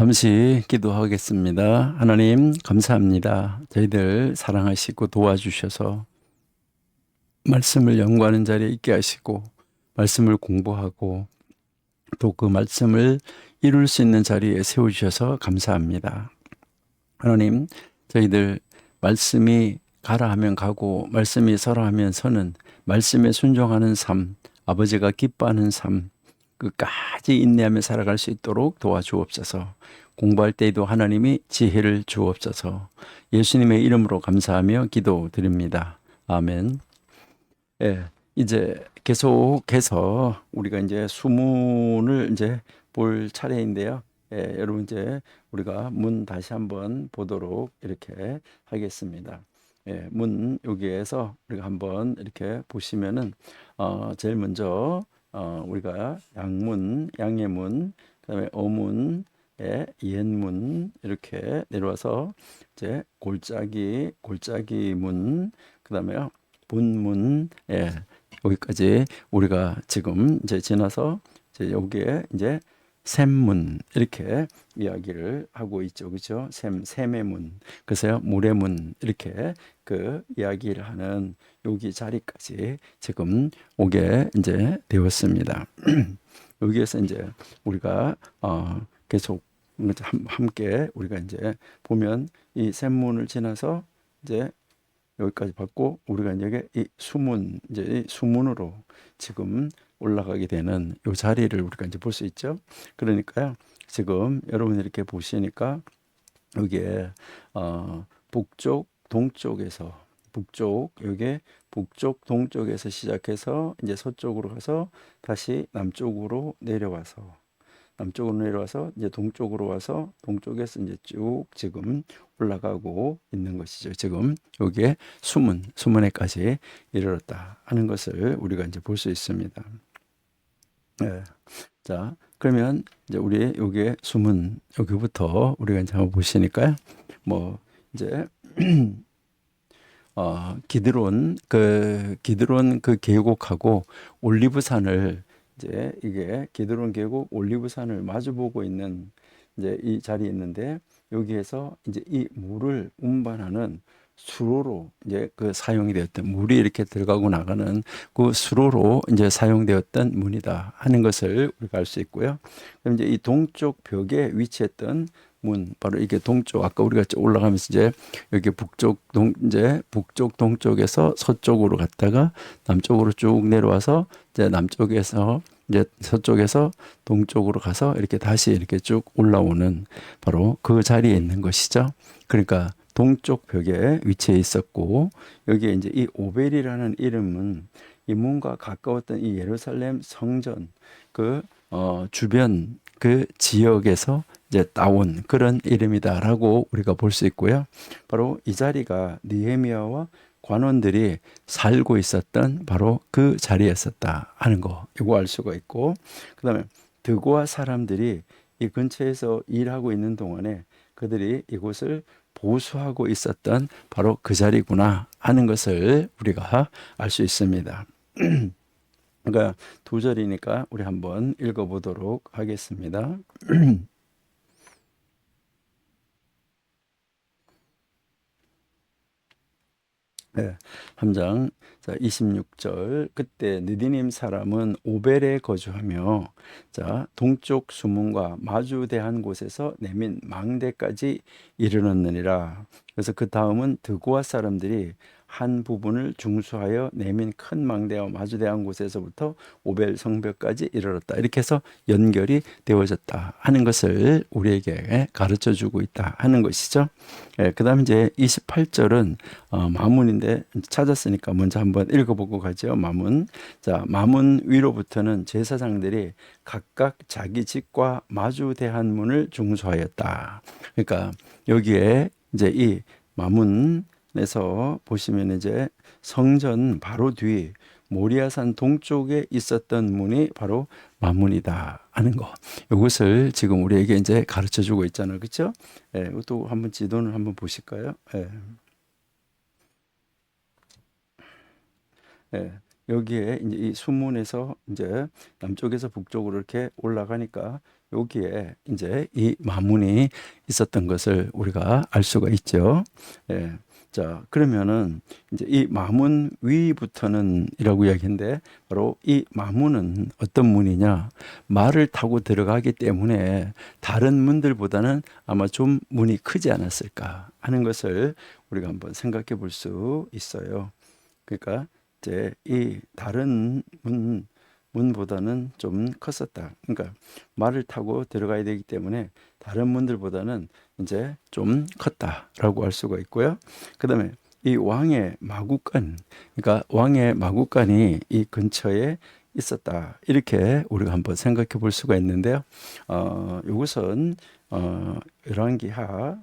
잠시 기도하겠습니다. 하나님, 감사합니다. 저희들 사랑하시고 도와주셔서 말씀을 연구하는 자리에 있게 하시고, 말씀을 공부하고, 또 그 말씀을 이룰 수 있는 자리에 세워주셔서 감사합니다. 하나님, 저희들 말씀이 가라 하면 가고, 말씀이 서라 하면 서는, 말씀에 순종하는 삶, 아버지가 기뻐하는 삶, 끝까지 인내하며 살아갈 수 있도록 도와주옵소서. 공부할 때에도 하나님이 지혜를 주옵소서. 예수님의 이름으로 감사하며 기도드립니다. 아멘. 예, 이제 계속해서 우리가 이제 수문을 이제 볼 차례인데요. 예, 여러분 이제 우리가 문 다시 한번 보도록 이렇게 하겠습니다. 예, 문 여기에서 우리가 한번 이렇게 보시면은 제일 먼저 우리가 양문, 양의 문, 그다음에 어문, 옛문 이렇게 내려와서 이제 골짜기 문, 그다음에 본문, 여기까지 우리가 지금 이제 지나서 이제 여기에 이제 샘문 이렇게 이야기를 하고 있죠, 그렇죠? 샘의 문, 그래서 물의 문 이렇게 그 이야기를 하는 여기 자리까지 지금 오게 이제 되었습니다. 여기에서 이제 우리가 계속 함께 우리가 이제 보면 이 샘문을 지나서 이제 여기까지 봤고 우리가 이제 이 수문 이제 이 수문으로 지금 올라가게 되는 이 자리를 우리가 이제 볼 수 있죠. 그러니까요. 지금 여러분이 이렇게 보시니까 여기에 북쪽 동쪽에서 여기에 북쪽 동쪽에서 시작해서 이제 서쪽으로 가서 다시 남쪽으로 내려와서 이제 동쪽으로 와서 동쪽에서 이제 쭉 지금 올라가고 있는 것이죠. 지금 여기에 수문에까지 이르렀다 하는 것을 우리가 이제 볼 수 있습니다. 네. 자, 그러면 이제 우리 여기에 수문 여기부터 우리가 이제 한번 보시니까요. 뭐 이제 기드론 그 계곡하고 올리브산을 이제 이게 기드론 계곡 올리브산을 마주보고 있는 이제 이 자리에 있는데 여기에서 이제 이 물을 운반하는 수로로 이제 그 사용이 되었던 물이 이렇게 들어가고 나가는 그 수로로 이제 사용되었던 문이다 하는 것을 우리가 알 수 있고요. 그럼 이제 이 동쪽 벽에 위치했던 문 바로 이게 동쪽 아까 우리가 올라가면서 이제 여기 북쪽 동쪽에서 서쪽으로 갔다가 남쪽으로 쭉 내려와서 이제 남쪽에서 이제 서쪽에서 동쪽으로 가서 이렇게 다시 이렇게 쭉 올라오는 바로 그 자리에 있는 것이죠. 그러니까 동쪽 벽에 위치해 있었고 여기에 이제 이 오벨이라는 이름은 이 문과 가까웠던 이 예루살렘 성전 그 주변 그 지역에서 이제 따온 그런 이름이다라고 우리가 볼 수 있고요. 바로 이 자리가 느헤미야와 관원들이 살고 있었던 바로 그 자리였었다 하는 거 이거 알 수가 있고 그다음에 드고아 사람들이 이 근처에서 일하고 있는 동안에 그들이 이곳을 보수하고 있었던 바로 그 자리구나 하는 것을 우리가 알 수 있습니다. 그러니까 두 절이니까 우리 한번 읽어보도록 하겠습니다. 네, 3장 26절 그때 느디님 사람은 오벨에 거주하며 동쪽 수문과 마주대한 곳에서 내민 망대까지 이르렀느니라. 그래서 그 다음은 드고아 사람들이 한 부분을 중수하여 내민 큰 망대와 마주대한 곳에서부터 오벨 성벽까지 이르렀다. 이렇게 해서 연결이 되어졌다 하는 것을 우리에게 가르쳐 주고 있다 하는 것이죠. 그 다음에 이제 28절은 마문인데 찾았으니까 먼저 한번 읽어보고 가죠. 마문. 마문 위로부터는 제사장들이 각각 자기 집과 마주대한 문을 중수하였다. 그러니까 여기에 이제 이 마문에서 보시면 이제 성전 바로 뒤 모리아산 동쪽에 있었던 문이 바로 마문이다 하는 거. 이것을 지금 우리에게 이제 가르쳐 주고 있잖아요. 그렇죠? 예, 이것도 한번 지도를 한번 보실까요? 예. 예. 여기에 이제 이 수문에서 이제 남쪽에서 북쪽으로 이렇게 올라가니까 여기에 이제 이 마문이 있었던 것을 우리가 알 수가 있죠. 예. 자, 그러면은 이제 이 마문 위부터는 이라고 이야기했는데 바로 이 마문은 어떤 문이냐? 말을 타고 들어가기 때문에 다른 문들보다는 아마 좀 문이 크지 않았을까 하는 것을 우리가 한번 생각해 볼 수 있어요. 그러니까 이제 이 다른 문보다는 좀 컸었다. 그러니까 말을 타고 들어가야 되기 때문에 다른 문들보다는 이제 좀 컸다라고 할 수가 있고요. 그다음에 이 왕의 마구간, 그러니까 왕의 마구간이 이 근처에 있었다. 이렇게 우리가 한번 생각해 볼 수가 있는데요. 이것은 열왕기하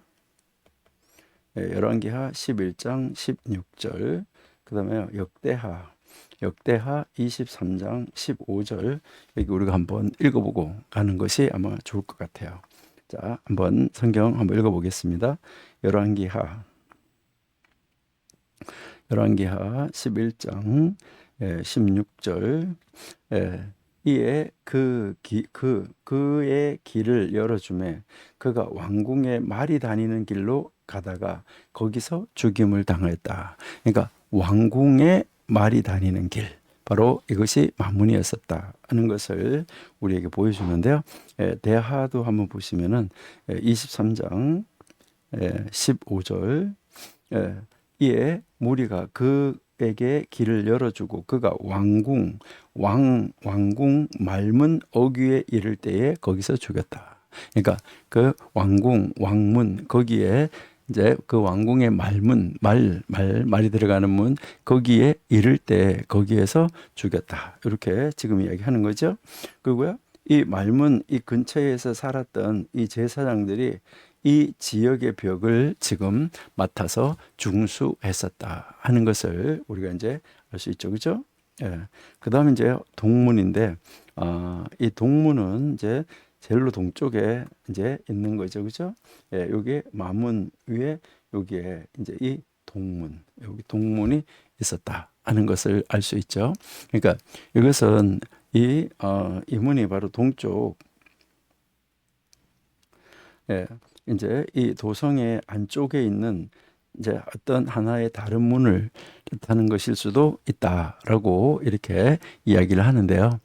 열왕기하 11장 16절, 그다음에 역대하 23장 15절, 여기 우리가 한번 읽어보고 가는 것이 아마 좋을 것 같아요. 자, 한번 성경 한번 읽어보겠습니다. 열왕기하 11장 16절. 이에 그의 길을 열어주매 그가 왕궁의 말이 다니는 길로 가다가 거기서 죽임을 당하였다. 그러니까 왕궁의 말이 다니는 길, 바로 이것이 마문이었었다 하는 것을 우리에게 보여주는데요. 대하도 한번 보시면은 23장 15절, 이에 무리가 그에게 길을 열어주고 그가 왕궁 말문 어귀에 이를 때에 거기서 죽였다. 그러니까 그 왕문 거기에 이제 그 왕궁의 말문 말이 들어가는 문 거기에 이를 때 거기에서 죽였다. 이렇게 지금 이야기하는 거죠. 그리고요, 이 말문 이 근처에서 살았던 이 제사장들이 이 지역의 벽을 지금 맡아서 중수했었다 하는 것을 우리가 이제 알 수 있죠, 그렇죠? 예. 그다음 이제 동문인데, 이 동문은 이제 제일로 동쪽에 이제 있는 거죠, 그렇죠? 예, 여기 마문 위에 여기에 이제 이 동문, 여기 동문이 있었다 하는 것을 알 수 있죠. 그러니까 이것은 이 문이 바로 동쪽, 예, 이제 이 도성의 안쪽에 있는 이제 어떤 하나의 다른 문을 뜻하는 것일 수도 있다라고 이렇게 이야기를 하는데요.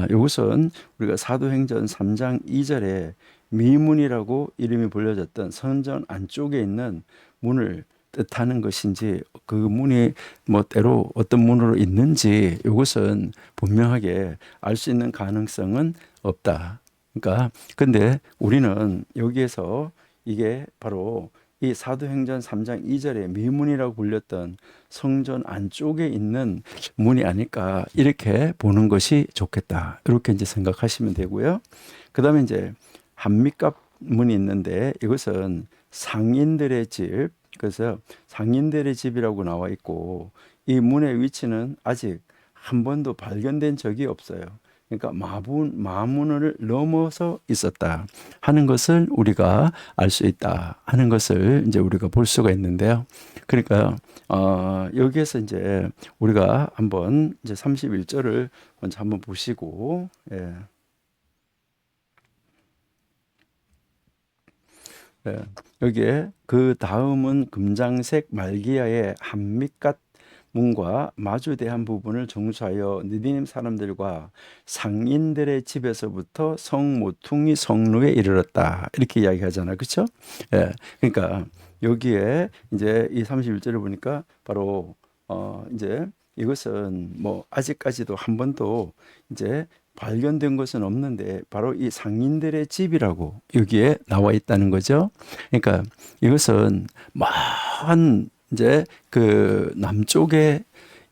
이것은 우리가 사도행전 3장 2절에 미문이라고 이름이 불려졌던 성전 안쪽에 있는 문을 뜻하는 것인지, 그 문이 뭐 때로 어떤 문으로 있는지 이것은 분명하게 알 수 있는 가능성은 없다. 그러니까 근데 우리는 여기에서 이게 바로 이 사도행전 3장 2절에 미문이라고 불렸던 성전 안쪽에 있는 문이 아닐까 이렇게 보는 것이 좋겠다. 이렇게 이제 생각하시면 되고요. 그다음에 이제 한밑갑 문이 있는데 이것은 상인들의 집, 그래서 상인들의 집이라고 나와 있고 이 문의 위치는 아직 한 번도 발견된 적이 없어요. 그러니까 마문을 넘어서 있었다 하는 것을 우리가 알 수 있다 하는 것을 이제 우리가 볼 수가 있는데요. 그러니까 여기에서 이제 우리가 한번 이제 31절을 먼저 한번 보시고, 예. 예, 여기에 그 다음은 금장색 말기야의 한밑갓 문과 마주대한 부분을 정수하여 느디님 사람들과 상인들의 집에서부터 성 모퉁이 성루에 이르렀다. 이렇게 이야기하잖아요. 그렇죠? 예. 그러니까 여기에 이제 이 31절을 보니까 바로 이제 이것은 뭐 아직까지도 한 번도 이제 발견된 것은 없는데 바로 이 상인들의 집이라고 여기에 나와 있다는 거죠. 그러니까 이것은 먼 이제 그 남쪽에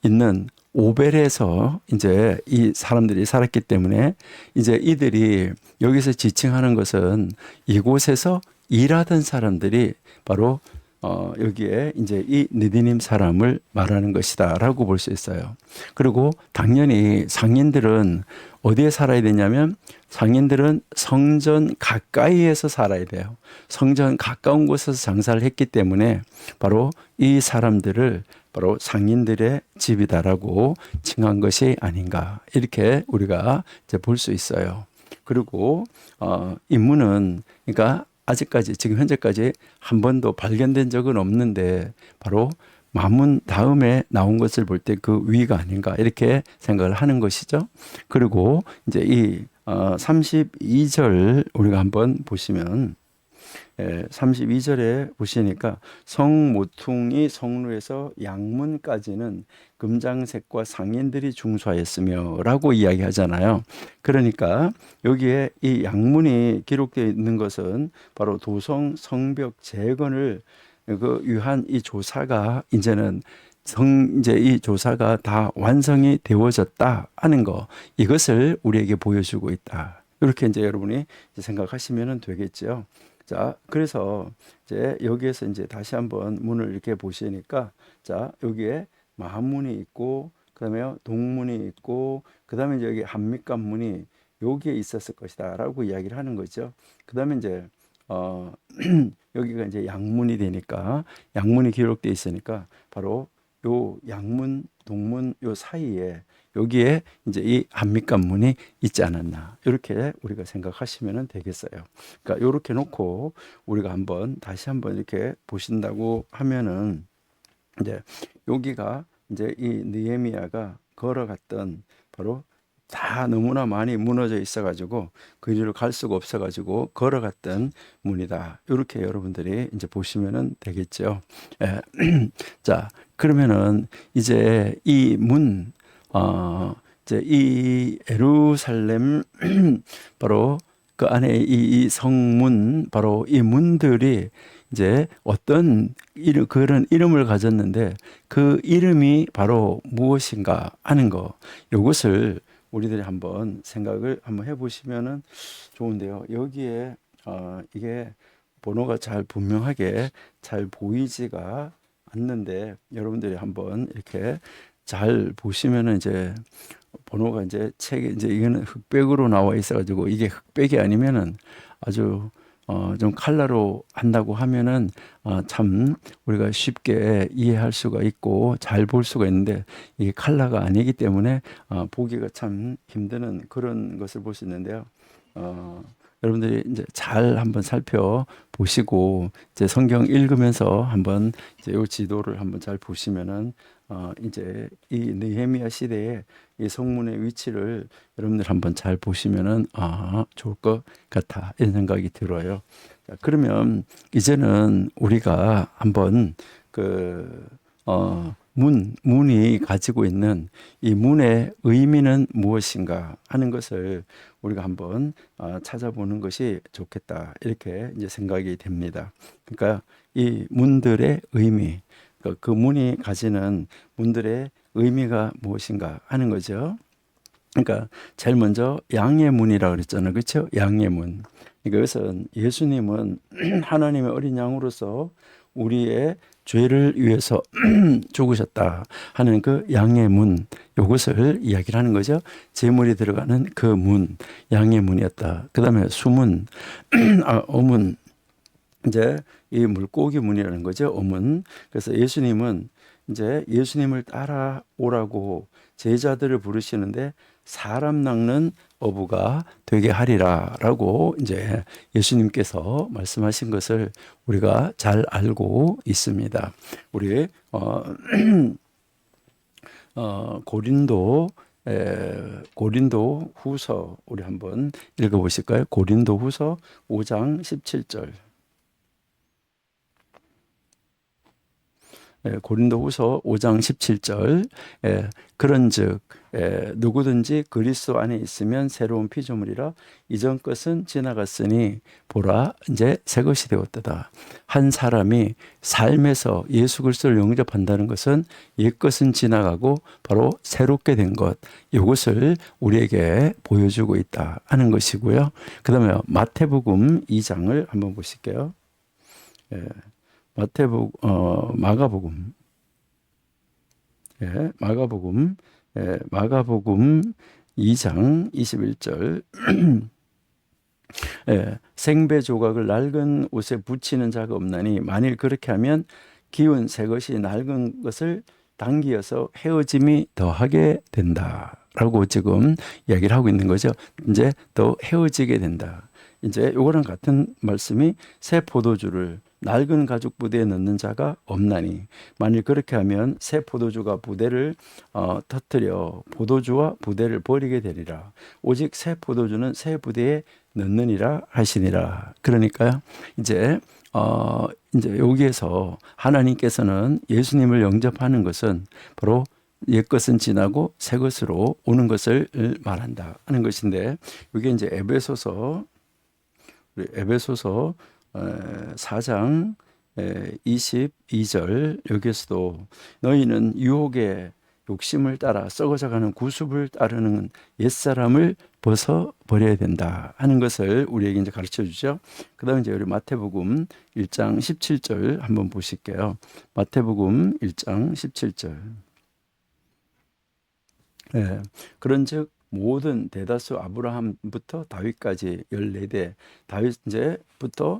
있는 오벨에서 이제 이 사람들이 살았기 때문에 이제 이들이 여기서 지칭하는 것은 이곳에서 일하던 사람들이 바로 여기에 이제 이 느디님 사람을 말하는 것이다라고 볼 수 있어요. 그리고 당연히 상인들은 어디에 살아야 되냐면 상인들은 성전 가까이에서 살아야 돼요. 성전 가까운 곳에서 장사를 했기 때문에 바로 이 사람들을 바로 상인들의 집이다라고 칭한 것이 아닌가 이렇게 우리가 이제 볼 수 있어요. 그리고 이 문은 그러니까 아직까지 지금 현재까지 한 번도 발견된 적은 없는데 바로 마문 다음에 나온 것을 볼 때 그 위가 아닌가 이렇게 생각을 하는 것이죠. 그리고 이제 이 32절 우리가 한번 보시면 32절에 보시니까 성모퉁이 성루에서 양문까지는 금장색과 상인들이 중수하였으며 라고 이야기하잖아요. 그러니까 여기에 이 양문이 기록되어 있는 것은 바로 도성 성벽 재건을 위한 이 조사가 이제는 이제 이 조사가 다 완성이 되어졌다 하는 거 이것을 우리에게 보여주고 있다. 이렇게 이제 여러분이 생각하시면 되겠죠. 자, 그래서 이제 여기에서 이제 다시 한번 문을 이렇게 보시니까 자, 여기에 마문이 있고 그다음에 동문이 있고 그다음에 이제 여기 한밑간 문이 여기에 있었을 것이다라고 이야기를 하는 거죠. 그다음에 이제 여기가 이제 양문이 되니까 양문이 기록되어 있으니까 바로 요 양문, 동문 요 사이에 여기에 이제 이 한밑간 문이 있지 않았나 이렇게 우리가 생각하시면 되겠어요. 그러니까 이렇게 놓고 우리가 다시 한번 이렇게 보신다고 하면은 이제 여기가 이제 이 느헤미야가 걸어갔던 바로 다 너무나 많이 무너져 있어가지고 그 길을 갈 수가 없어가지고 걸어갔던 문이다. 이렇게 여러분들이 이제 보시면은 되겠죠. 예. 자, 그러면은 이제 이 문, 이제 이 예루살렘 바로 그 안에 이 성문 바로 이 문들이 이제 어떤 그런 이름을 가졌는데 그 이름이 바로 무엇인가 하는 거 이것을 우리들이 한번 생각을 한번 해보시면은 좋은데요. 여기에 이게 번호가 잘 분명하게 잘 보이지가 않는데 여러분들이 한번 이렇게 잘 보시면은 이제 번호가 이제 책에 이제 이거는 흑백으로 나와 있어가지고 이게 흑백이 아니면은 아주 좀 칼라로 한다고 하면은 참 우리가 쉽게 이해할 수가 있고 잘 볼 수가 있는데 이게 칼라가 아니기 때문에 보기가 참 힘드는 그런 것을 볼 수 있는데요. 여러분들이 이제 잘 한번 살펴보시고 이제 성경 읽으면서 한번 이제 이 지도를 한번 잘 보시면은 이제 이 느헤미야 시대에 이 성문의 위치를 여러분들 한번 잘 보시면은 좋을 것 같아 이런 생각이 들어요. 자, 그러면 이제는 우리가 한번 문이 가지고 있는 이 문의 의미는 무엇인가 하는 것을 우리가 한번 찾아보는 것이 좋겠다 이렇게 이제 생각이 됩니다. 그러니까 이 문들의 의미, 그 문이 가지는 문들의 의미가 무엇인가 하는 거죠. 그러니까 제일 먼저 양의 문이라고 그랬잖아요. 그렇죠? 양의 문. 이것은 예수님은 하나님의 어린 양으로서 우리의 죄를 위해서 죽으셨다 하는 그 양의 문, 이것을 이야기를 하는 거죠. 제물이 들어가는 그 문, 양의 문이었다. 그 다음에 수문, 어문, 이제 이 물고기 문이라는 거죠. 어문. 그래서 예수님은 이제 예수님을 따라오라고 제자들을 부르시는데 사람 낚는 어부가 되게 하리라라고 이제 예수님께서 말씀하신 것을 우리가 잘 알고 있습니다. 우리 고린도 후서 우리 한번 읽어보실까요? 고린도 후서 5장 17절. 고린도후서 5장 17절 그런즉 누구든지 그리스도 안에 있으면 새로운 피조물이라 이전 것은 지나갔으니 보라 이제 새 것이 되었다. 한 사람이 삶에서 예수 그리스도를 영접한다는 것은 옛 것은 지나가고 바로 새롭게 된 것 이것을 우리에게 보여주고 있다 하는 것이고요. 그 다음에 마태복음 2장을 한번 보실게요. 마가복음. 예, 마가복음. 예, 마가복음 2장 21절. 예, 생배 조각을 낡은 옷에 붙이는 자가 없나니 만일 그렇게 하면 기운 새 것이 낡은 것을 당기어서 헤어짐이 더하게 된다라고 지금 이야기를 하고 있는 거죠. 이제 더 헤어지게 된다. 이제 요거랑 같은 말씀이 새 포도주를 낡은 가죽 부대에 넣는 자가 없나니 만일 그렇게 하면 새 포도주가 부대를 터뜨려 포도주와 부대를 버리게 되리라. 오직 새 포도주는 새 부대에 넣느니라 하시니라. 그러니까요. 이제 여기에서 하나님께서는 예수님을 영접하는 것은 바로 옛 것은 지나고 새 것으로 오는 것을 말한다 하는 것인데, 이게 이제 에베소서 4장 22절 여기에서도 너희는 유혹의 욕심을 따라 썩어져가는 구습을 따르는 옛사람을 벗어버려야 된다 하는 것을 우리에게 이제 가르쳐 주죠. 그 다음에 이제 우리 마태복음 1장 17절 한번 보실게요. 마태복음 1장 17절. 예, 그런즉 모든 대다수 아브라함부터 다윗까지 14대, 다윗부터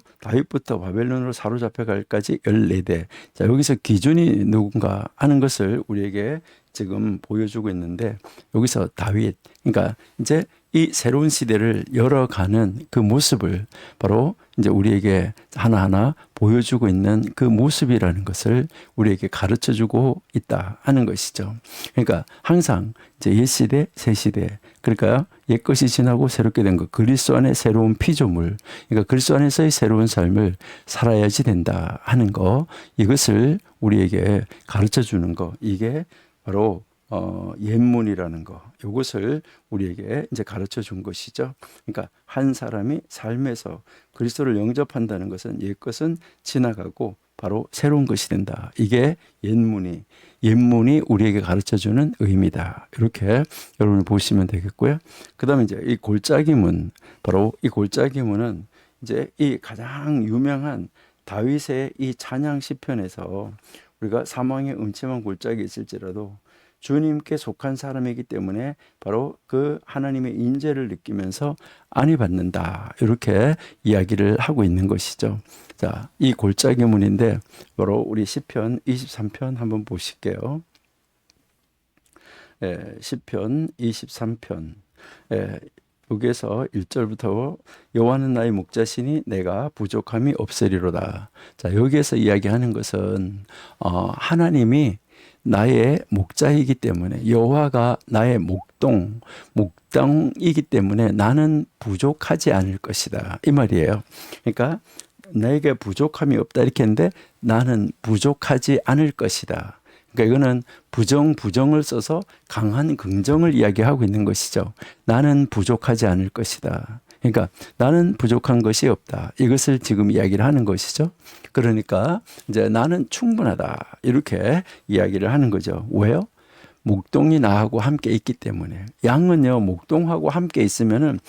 바벨론으로 사로잡혀 갈까지 14대. 자, 여기서 기준이 누군가 하는 것을 우리에게 지금 보여주고 있는데, 여기서 다윗, 그러니까 이제 이 새로운 시대를 열어가는 그 모습을 바로 이제 우리에게 하나하나 보여주고 있는 그 모습이라는 것을 우리에게 가르쳐 주고 있다 하는 것이죠. 그러니까 항상 이제 옛 시대, 새 시대, 그러니까 옛 것이 지나고 새롭게 된 것, 그리스도 안에 새로운 피조물, 그러니까 그리스도 안에서의 새로운 삶을 살아야지 된다 하는 거, 이것을 우리에게 가르쳐 주는 거, 이게 바로 옛문이라는 거, 이것을 우리에게 이제 가르쳐 준 것이죠. 그러니까 한 사람이 삶에서 그리스도를 영접한다는 것은 옛 것은 지나가고 바로 새로운 것이 된다. 이게 옛문이 우리에게 가르쳐 주는 의미다. 이렇게 여러분 보시면 되겠고요. 그다음에 이제 이 골짜기문, 바로 이 골짜기문은 이제 이 가장 유명한 다윗의 이 찬양 시편에서 우리가 사망의 음침한 골짜기에 있을지라도 주님께 속한 사람이기 때문에 바로 그 하나님의 인재를 느끼면서 안위 받는다, 이렇게 이야기를 하고 있는 것이죠. 자, 이 골짜기 문인데 바로 우리 시편 23편 한번 보실게요. 시편 23편. 여기에서 1절부터 여호와는 나의 목자시니 내가 부족함이 없으리로다. 자, 여기에서 이야기하는 것은 하나님이 나의 목자이기 때문에, 여호와가 나의 목동이기 때문에 나는 부족하지 않을 것이다, 이 말이에요. 그러니까 내게 부족함이 없다 이렇게 했는데 나는 부족하지 않을 것이다. 그러니까 이거는 부정을 써서 강한 긍정을 이야기하고 있는 것이죠. 나는 부족하지 않을 것이다. 그러니까 나는 부족한 것이 없다, 이것을 지금 이야기를 하는 것이죠. 그러니까 이제 나는 충분하다, 이렇게 이야기를 하는 거죠. 왜요? 목동이 나하고 함께 있기 때문에. 양은요, 목동하고 함께 있으면은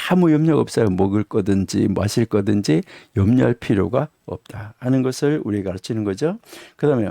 아무 염려가 없어요. 먹을 거든지 마실 거든지 염려할 필요가 없다 하는 것을 우리가 가르치는 거죠. 그다음에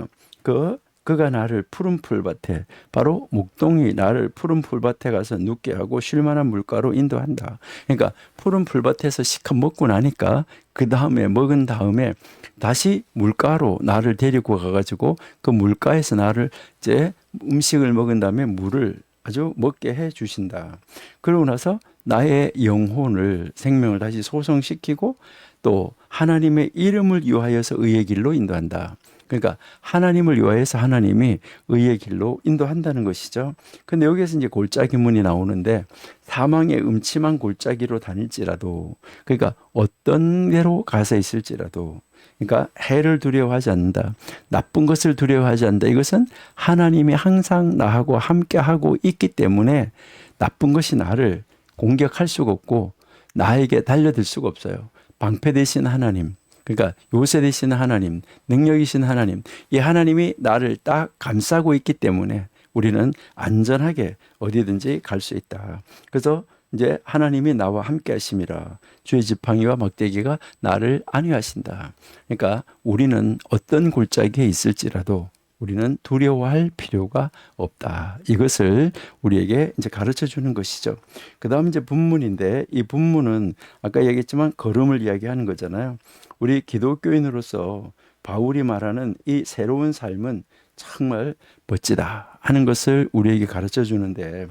그가 나를 푸른 풀밭에, 바로 목동이 나를 푸른 풀밭에 가서 눕게 하고 쉴만한 물가로 인도한다. 그러니까 푸른 풀밭에서 시컷 먹고 나니까 그 다음에 먹은 다음에 다시 물가로 나를 데리고 가가지고 그 물가에서 나를 이제 음식을 먹은 다음에 물을 아주 먹게 해 주신다. 그러고 나서 나의 영혼을, 생명을 다시 소성시키고 또 하나님의 이름을 위하여서 의의 길로 인도한다. 그러니까 하나님을 위하여서 하나님이 의의 길로 인도한다는 것이죠. 근데 여기에서 이제 골짜기문이 나오는데, 사망의 음침한 골짜기로 다닐지라도, 그러니까 어떤 데로 가서 있을지라도, 그러니까 해를 두려워하지 않는다, 나쁜 것을 두려워하지 않는다. 이것은 하나님이 항상 나하고 함께하고 있기 때문에 나쁜 것이 나를 공격할 수가 없고 나에게 달려들 수가 없어요. 방패 되신 하나님, 그러니까 요새 되신 하나님, 능력이신 하나님, 이 하나님이 나를 딱 감싸고 있기 때문에 우리는 안전하게 어디든지 갈 수 있다. 그래서 이제 하나님이 나와 함께 하심이라. 주의 지팡이와 막대기가 나를 안위하신다. 그러니까 우리는 어떤 골짜기에 있을지라도 우리는 두려워할 필요가 없다. 이것을 우리에게 이제 가르쳐 주는 것이죠. 그 다음 이제 본문인데, 이 본문은 아까 얘기했지만 걸음을 이야기하는 거잖아요. 우리 기독교인으로서 바울이 말하는 이 새로운 삶은 정말 멋지다 하는 것을 우리에게 가르쳐 주는데,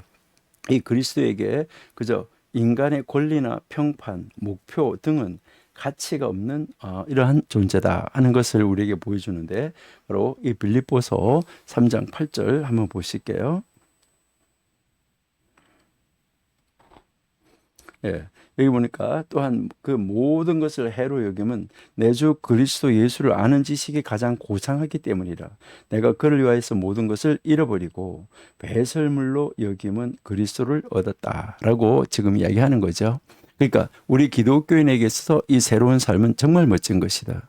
이 그리스도에게 그저 인간의 권리나 평판, 목표 등은 가치가 없는 이러한 존재다 하는 것을 우리에게 보여주는데, 바로 이 빌립보서 3장 8절 한번 보실게요. 예, 여기 보니까 또한 그 모든 것을 해로 여김은 내 주 그리스도 예수를 아는 지식이 가장 고상하기 때문이라. 내가 그를 위하여서 모든 것을 잃어버리고 배설물로 여김은 그리스도를 얻었다라고 지금 이야기하는 거죠. 그러니까 우리 기독교인에게 있어서 이 새로운 삶은 정말 멋진 것이다.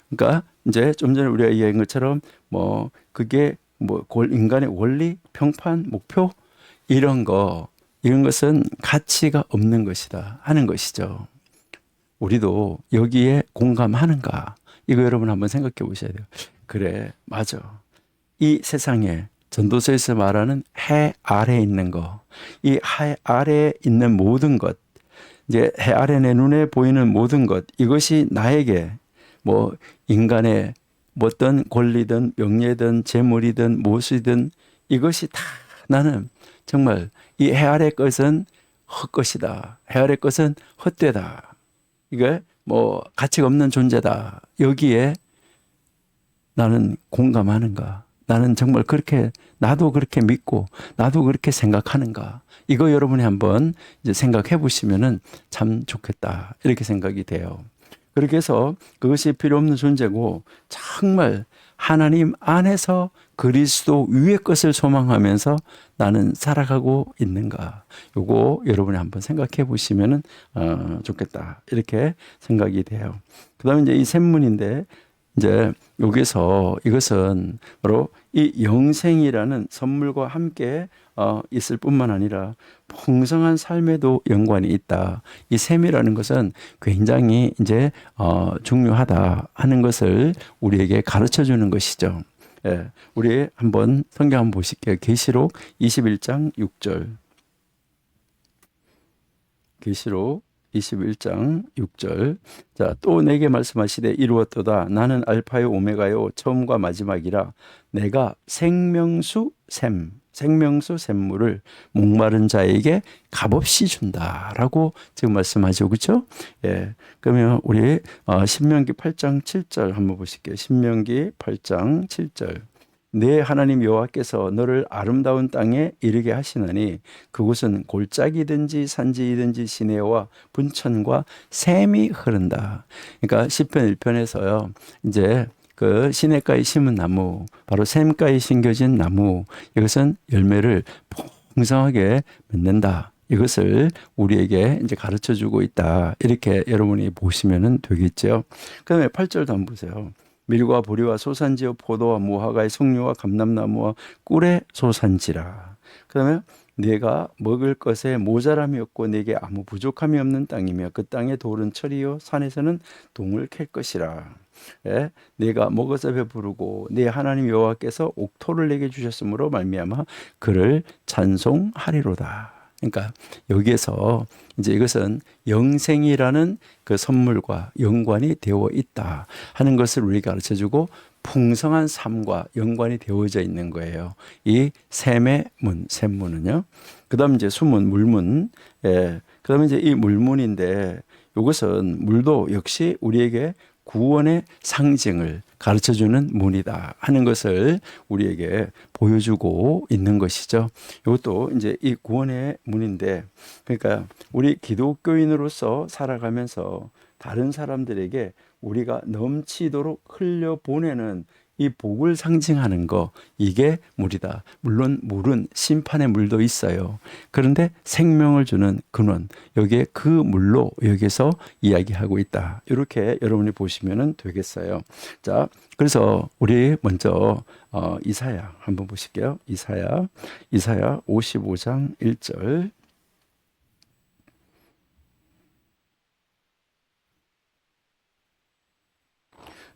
그러니까 이제 좀 전에 우리가 이야기한 것처럼 뭐 그게 뭐 인간의 원리, 평판, 목표 이런 것은 가치가 없는 것이다 하는 것이죠. 우리도 여기에 공감하는가? 이거 여러분 한번 생각해 보셔야 돼요. 그래, 맞아. 이 세상에 전도서에서 말하는 해 아래에 있는 거, 이 해 아래에 있는 모든 것, 이제 해 아래 내 눈에 보이는 모든 것, 이것이 나에게 뭐 인간의 뭐 어떤 권리든 명예든 재물이든 무엇이든 이것이 다 나는 정말 이 해 아래 것은 헛것이다. 해 아래 것은 헛되다. 이게 뭐 가치가 없는 존재다. 여기에 나는 공감하는가? 나는 정말 그렇게 나도 그렇게 믿고 나도 그렇게 생각하는가? 이거 여러분이 한번 이제 생각해 보시면은 참 좋겠다. 이렇게 생각이 돼요. 그렇게 해서 그것이 필요 없는 존재고 정말 하나님 안에서 그리스도 위의 것을 소망하면서 나는 살아가고 있는가? 요거 여러분이 한번 생각해 보시면은 좋겠다. 이렇게 생각이 돼요. 그다음에 이제 이 샘문인데 이제 여기서 이것은 바로 이 영생이라는 선물과 함께 있을 뿐만 아니라 풍성한 삶에도 연관이 있다. 이 셈이라는 것은 굉장히 이제 중요하다 하는 것을 우리에게 가르쳐 주는 것이죠. 예, 우리 한번 성경 한번 보실게요. 계시록 21장 6절. 계시록 21장 6절. 자, 또 내게 말씀하시되 이루었도다. 나는 알파요 오메가요 처음과 마지막이라. 내가 생명수 샘물을 목마른 자에게 값없이 준다라고 지금 말씀하죠. 그렇죠? 예. 그러면 우리 신명기 8장 7절 한번 보실게요. 신명기 8장 7절. 내 하나님 여호와께서 너를 아름다운 땅에 이르게 하시나니 그곳은 골짜기든지 산지이든지 시내와 분천과 샘이 흐른다. 그러니까 시편 1편에서요. 이제 그 시냇가에 심은 나무, 바로 샘가에 심겨진 나무, 이것은 열매를 풍성하게 맺는다. 이것을 우리에게 이제 가르쳐 주고 있다. 이렇게 여러분이 보시면 되겠죠. 그다음에 8절도 한번 보세요. 밀과 보리와 소산지와 포도와 무화과의 석류와 감람나무와 꿀의 소산지라. 그다음에 내가 먹을 것에 모자람이 없고 내게 아무 부족함이 없는 땅이며 그 땅의 돌은 철이요 산에서는 동을 캘 것이라. 예? 내가 먹어서 배부르고 내 하나님 여호와께서 옥토를 내게 주셨으므로 말미암아 그를 찬송하리로다. 그러니까 여기에서 이제 이것은 영생이라는 그 선물과 연관이 되어 있다 하는 것을 우리에게 가르쳐주고 풍성한 삶과 연관이 되어져 있는 거예요. 이 샘의 샘문은요. 그다음 이제 수문, 물문. 예. 그다음에 이제 이 물문인데 이것은 물도 역시 우리에게 구원의 상징을 가르쳐주는 문이다 하는 것을 우리에게 보여주고 있는 것이죠. 이것도 이제 이 구원의 문인데, 그러니까 우리 기독교인으로서 살아가면서 다른 사람들에게 우리가 넘치도록 흘려보내는 이 복을 상징하는 거, 이게 물이다. 물론 물은 심판의 물도 있어요. 그런데 생명을 주는 근원, 여기에 그 물로 여기서 이야기하고 있다. 이렇게 여러분이 보시면 되겠어요. 자, 그래서 우리 먼저 이사야 한번 보실게요. 이사야 55장 1절.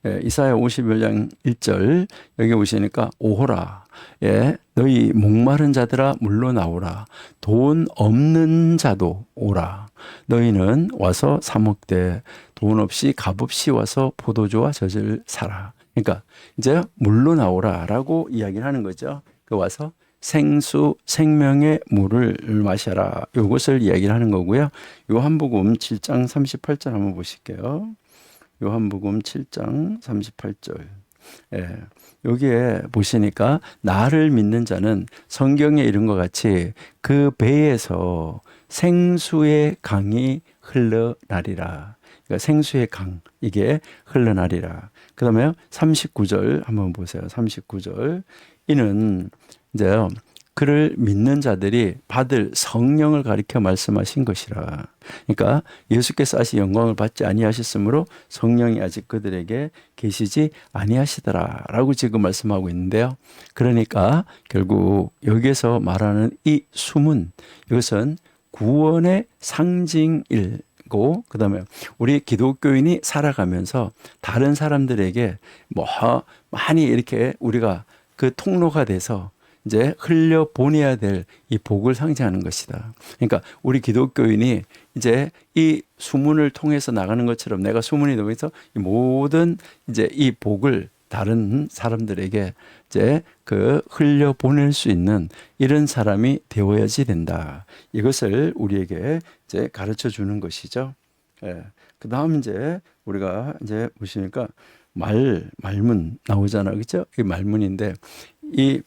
이사야 51장 1절 여기 보시니까 오호라. 너희 목마른 자들아 물러나오라. 돈 없는 자도 오라. 너희는 와서 사 먹되 돈 없이 값 없이 와서 포도주와 젖을 사라. 그러니까 이제 물러나오라라고 이야기를 하는 거죠. 그 와서 생수 생명의 물을 마셔라. 이것을 이야기를 하는 거고요. 요한복음 7장 38절 한번 보실게요. 요한복음 7장 38절. 여기에 보시니까 나를 믿는 자는 성경에 이른 것 같이 그 배에서 생수의 강이 흘러나리라. 그러니까 생수의 강, 이게 흘러나리라. 그 다음에 39절 한번 보세요. 39절. 이는 이제 그를 믿는 자들이 받을 성령을 가리켜 말씀하신 것이라. 그러니까 예수께서 아직 영광을 받지 아니하셨으므로 성령이 아직 그들에게 계시지 아니하시더라라고 지금 말씀하고 있는데요. 그러니까 결국 여기에서 말하는 이 수문, 이것은 구원의 상징이고, 그 다음에 우리 기독교인이 살아가면서 다른 사람들에게 많이 이렇게 우리가 그 통로가 돼서 이제 흘려 보내야 될 이 복을 상징하는 것이다. 그러니까 우리 기독교인이 이제 이 수문을 통해서 나가는 것처럼 내가 수문이 통해서 이 모든 이제 이 복을 다른 사람들에게 이제 그 흘려 보낼 수 있는 이런 사람이 되어야지 된다. 이것을 우리에게 이제 가르쳐 주는 것이죠. 그 다음 이제 우리가 이제 보시니까 말문 나오잖아. 그죠? 이 말문인데 이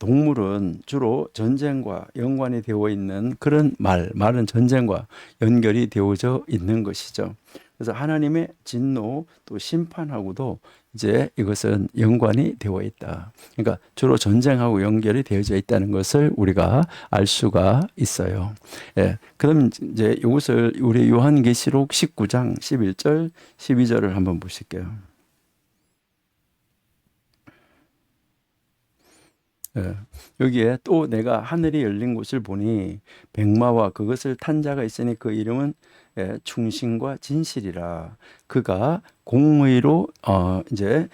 동물은 주로 전쟁과 연관이 되어 있는 그런 말은 전쟁과 연결이 되어져 있는 것이죠. 그래서 하나님의 진노 또 심판하고도 이제 이것은 연관이 되어 있다. 그러니까 주로 전쟁하고 연결이 되어져 있다는 것을 우리가 알 수가 있어요. 그럼 이제 이것을 우리 요한계시록 19장 11절 12절을 한번 보실게요. 여기에 또 내가 하늘이 열린 곳을 보니 백마와 그것을 탄 자가 있으니 그 이름은 충신과 진실이라. 그가 공의로 이제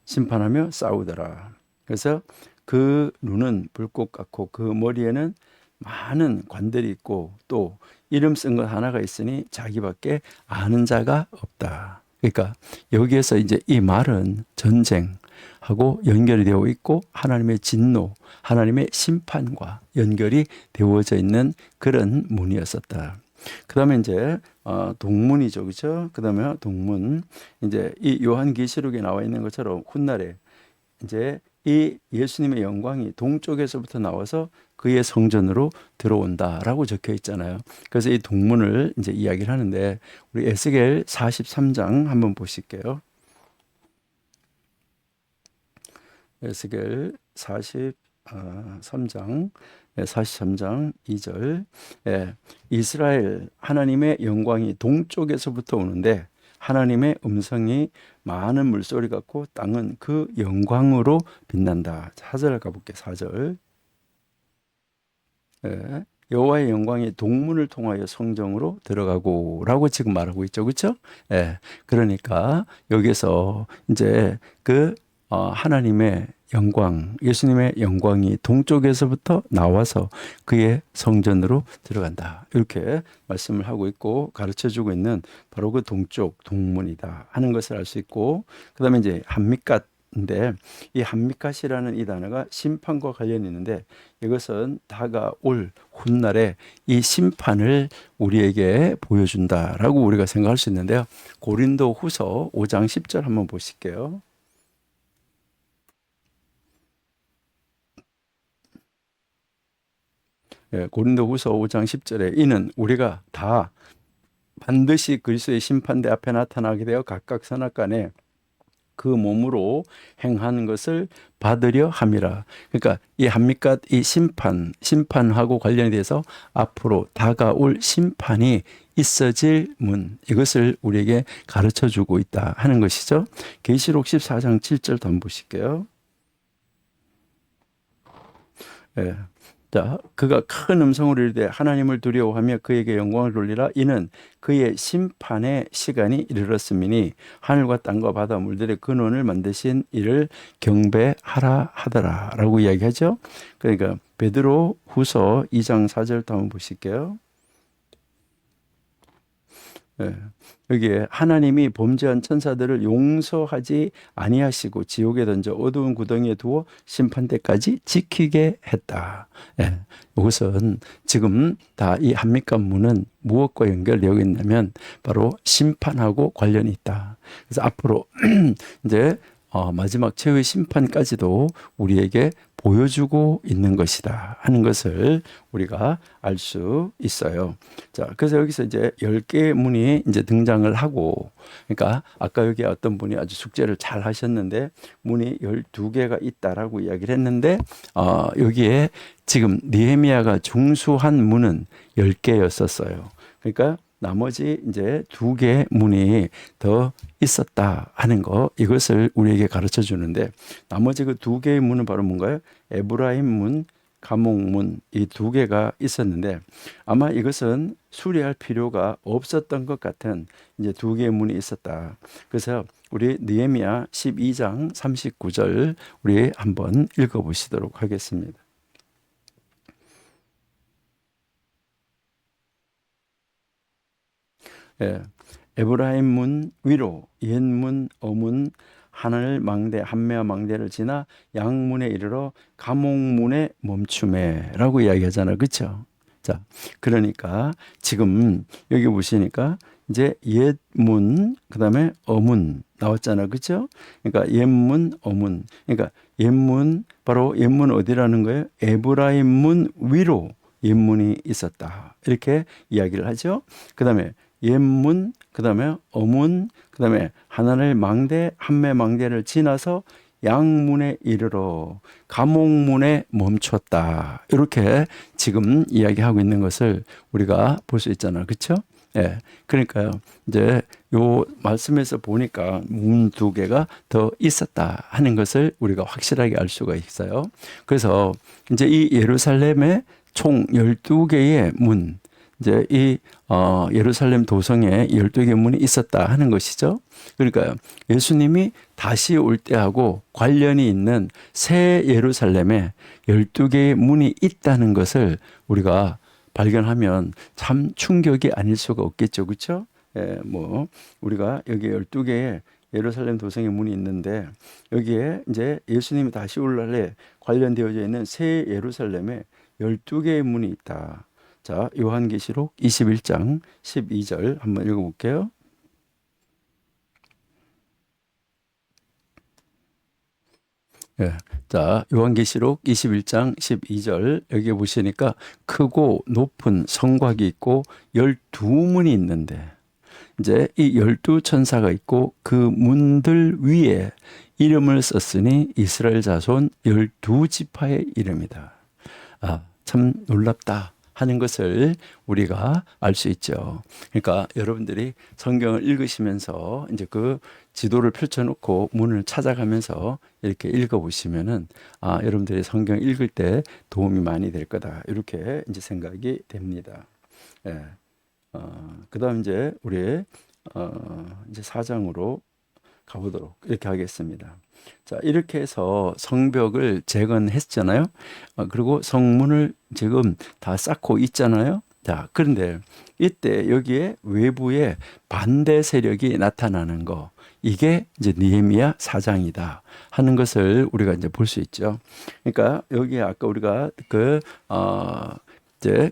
심판하며 싸우더라. 그래서 그 눈은 불꽃 같고 그 머리에는 많은 관들이 있고 또 이름 쓴 것 하나가 있으니 자기밖에 아는 자가 없다. 그러니까 여기에서 이제 이 말은 전쟁하고 연결이 되어 있고 하나님의 진노, 하나님의 심판과 연결이 되어져 있는 그런 문이었었다. 그 다음에 이제 동문이죠, 그렇죠? 그 다음에 동문, 이제 이 요한계시록에 나와 있는 것처럼 훗날에 이제 이 예수님의 영광이 동쪽에서부터 나와서 그의 성전으로 들어온다라고 적혀 있잖아요. 그래서 이 동문을 이제 이야기를 하는데 우리 에스겔 43장 한번 보실게요. 에스겔 43장 2절. 이스라엘 하나님의 영광이 동쪽에서부터 오는데 하나님의 음성이 많은 물소리 같고 땅은 그 영광으로 빛난다. 4절 가볼게요. 4절. 여호와의 영광이 동문을 통하여 성전으로 들어가고 라고 지금 말하고 있죠. 그렇죠? 그러니까 여기서 이제 그 하나님의 영광, 예수님의 영광이 동쪽에서부터 나와서 그의 성전으로 들어간다. 이렇게 말씀을 하고 있고 가르쳐주고 있는 바로 그 동쪽 동문이다 하는 것을 알 수 있고, 그 다음에 이제 한미갓인데 이 한미갓이라는 이 단어가 심판과 관련이 있는데 이것은 다가올 훗날에 이 심판을 우리에게 보여준다라고 우리가 생각할 수 있는데요. 고린도 후서 5장 10절 한번 보실게요. 고린도후서 5장 10절에 이는 우리가 다 반드시 그리스도의 심판대 앞에 나타나게 되어 각각 선악간에 그 몸으로 행한 것을 받으려 함이라. 그러니까 이 한미갓 이 심판하고 관련이 돼서 앞으로 다가올 심판이 있어질 문, 이것을 우리에게 가르쳐 주고 있다 하는 것이죠. 계시록 14장 7절도 한번 보실게요. 자, 그가 큰 음성으로 이르되 하나님을 두려워하며 그에게 영광을 돌리라. 이는 그의 심판의 시간이 이르렀음이니 하늘과 땅과 바다 물들의 근원을 만드신 이를 경배하라 하더라라고 이야기하죠. 그러니까 베드로 후서 2장 4절도 한번 보실게요. 예. 여기에 하나님이 범죄한 천사들을 용서하지 아니하시고 지옥에 던져 어두운 구덩이에 두어 심판 때까지 지키게 했다. 예. 이것은 지금 다 이 한미간문은 무엇과 연결되어 있냐면 바로 심판하고 관련이 있다. 그래서 앞으로 이제 마지막 최후의 심판까지도 우리에게 보여주고 있는 것이다 하는 것을 우리가 알 수 있어요. 자, 그래서 여기서 이제 10개의 문이 이제 등장을 하고, 그러니까 아까 여기 어떤 분이 아주 숙제를 잘 하셨는데 문이 12개가 있다라고 이야기를 했는데, 여기에 지금 느헤미야가 중수한 문은 10개였었어요. 그러니까 나머지 이제 2개의 문이 더 있었다 하는 거, 이것을 우리에게 가르쳐 주는데, 나머지 그 2개의 문은 바로 뭔가요? 에브라임 문, 감옥문, 이 2개가 있었는데 아마 이것은 수리할 필요가 없었던 것 같은 이제 2개의 문이 있었다. 그래서 우리 느헤미야 12장 39절 우리 한번 읽어보시도록 하겠습니다. 예. 에브라임 문 위로 옛문 어문 하늘 망대 한메아 망대를 지나 양문에 이르러 감옥문에 멈춤에라고 이야기하잖아요. 그렇죠? 자, 그러니까 지금 여기 보시니까 이제 옛문 그다음에 어문 나왔잖아요. 그렇죠? 그러니까 옛문 어문. 그러니까 옛문 바로 옛문 어디라는 거예요? 에브라임 문 위로 옛문이 있었다. 이렇게 이야기를 하죠. 그다음에 옛문, 그 다음에 어문, 그 다음에 하나를 망대, 한매 망대를 지나서 양문에 이르러 감옥문에 멈췄다. 이렇게 지금 이야기하고 있는 것을 우리가 볼 수 있잖아요. 그렇죠? 예. 그러니까요. 이제 요 말씀에서 보니까 문 2개가 더 있었다 하는 것을 우리가 확실하게 알 수가 있어요. 그래서 이제 이 예루살렘에 총 12개의 문, 이제 이 예루살렘 도성에 12개의 문이 있었다 하는 것이죠. 그러니까요. 예수님이 다시 올 때하고 관련이 있는 새 예루살렘에 12개의 문이 있다는 것을 우리가 발견하면 참 충격이 아닐 수가 없겠죠. 그렇죠? 예, 뭐 우리가 여기 12개의 예루살렘 도성의 문이 있는데 여기에 이제 예수님이 다시 올 날에 관련되어져 있는 새 예루살렘에 12개의 문이 있다. 자, 요한계시록 21장 12절 한번 읽어볼게요. 예. 자, 요한계시록 21장 12절 여기 보시니까 크고 높은 성곽이 있고 12문이 있는데 이제 이 12천사가 있고 그 문들 위에 이름을 썼으니 이스라엘 자손 12지파의 이름이다. 아, 참 놀랍다 하는 것을 우리가 알 수 있죠. 그러니까 여러분들이 성경을 읽으시면서 이제 그 지도를 펼쳐놓고 문을 찾아가면서 이렇게 읽어보시면은 여러분들이 성경 읽을 때 도움이 많이 될 거다. 이렇게 이제 생각이 됩니다. 예. 그다음 이제 우리 이제 4장으로 가보도록 이렇게 하겠습니다. 자, 이렇게 해서 성벽을 재건했잖아요. 그리고 성문을 지금 다 쌓고 있잖아요. 자, 그런데 이때 여기에 외부에 반대 세력이 나타나는 거, 이게 이제 느헤미야 4장이다 하는 것을 우리가 이제 볼 수 있죠. 그러니까 여기에 아까 우리가 이제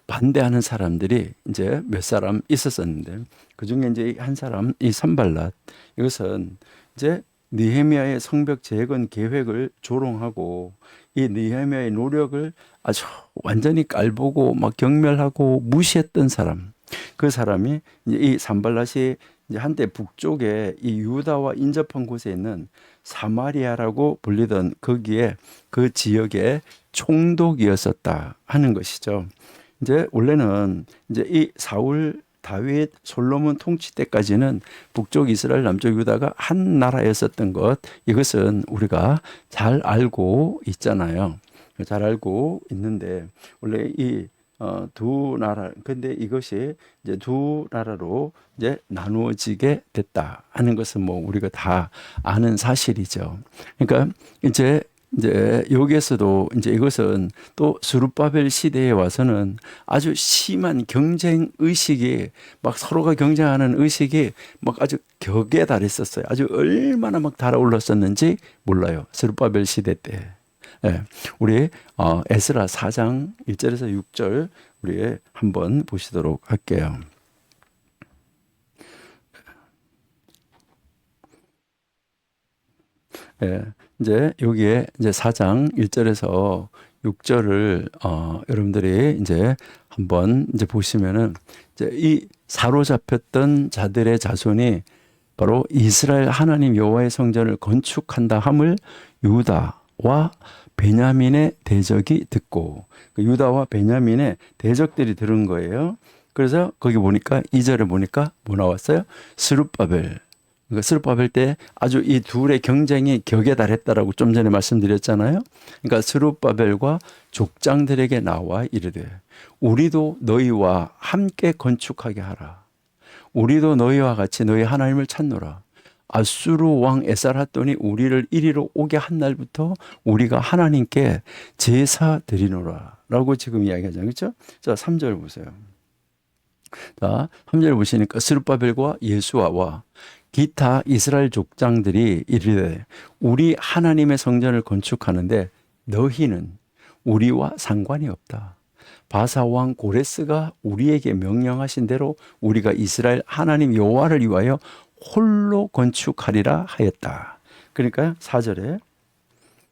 반대하는 사람들이 이제 몇 사람 있었었는데 그 중에 이제 한 사람, 이 산발랏, 이것은 이제 느헤미야의 성벽 재건 계획을 조롱하고 이 느헤미야의 노력을 아주 완전히 깔보고 막 경멸하고 무시했던 사람, 그 사람이 이제 이 산발랏이 이제 한때 북쪽에 이 유다와 인접한 곳에 있는 사마리아라고 불리던 거기에 그 지역의 총독이었었다 하는 것이죠. 이제 원래는 이제 이 사울, 다윗, 솔로몬 통치 때까지는 북쪽 이스라엘, 남쪽 유다가 한 나라였었던 것, 이것은 우리가 잘 알고 있잖아요. 잘 알고 있는데 원래 이 두 나라 근데 이것이 이제 두 나라로 이제 나누어지게 됐다 하는 것은 뭐 우리가 다 아는 사실이죠. 그러니까 이제 여기에서도 이제 이것은 또 스룹바벨 시대에 와서는 아주 심한 경쟁 의식이 막 서로가 경쟁하는 의식이 막 아주 격에 달했었어요. 아주 얼마나 막 달아올랐었는지 몰라요. 스룹바벨 시대 때. 예, 우리 에스라 4장 1절에서 6절 우리 한번 보시도록 할게요. 예, 이제 여기에 이제 4장 1절에서 6절을 여러분들이 이제 한번 이제 보시면은 이제 이 사로잡혔던 자들의 자손이 바로 이스라엘 하나님 여호와의 성전을 건축한다 함을 유다와 베냐민의 대적이 듣고 그 유다와 베냐민의 대적들이 들은 거예요. 그래서 거기 보니까 2절에 보니까 뭐 나왔어요? 스룹바벨. 그러니까 스룹바벨 때 아주 이 둘의 경쟁이 격에 달했다라고 좀 전에 말씀드렸잖아요. 그러니까 스룹바벨과 족장들에게 나와 이르되 우리도 너희와 함께 건축하게 하라. 우리도 너희와 같이 너희 하나님을 찾노라. 아수르 왕 에살핫돈이 우리를 이리로 오게 한 날부터 우리가 하나님께 제사 드리노라 라고 지금 이야기하잖아요. 그렇죠? 자, 3절 보세요. 자, 3절 보시니까 스룹바벨과 예수아와 기타 이스라엘 족장들이 이르되 우리 하나님의 성전을 건축하는데 너희는 우리와 상관이 없다. 바사 왕 고레스가 우리에게 명령하신 대로 우리가 이스라엘 하나님 여호와를 위하여 홀로 건축하리라 하였다. 그러니까 4절에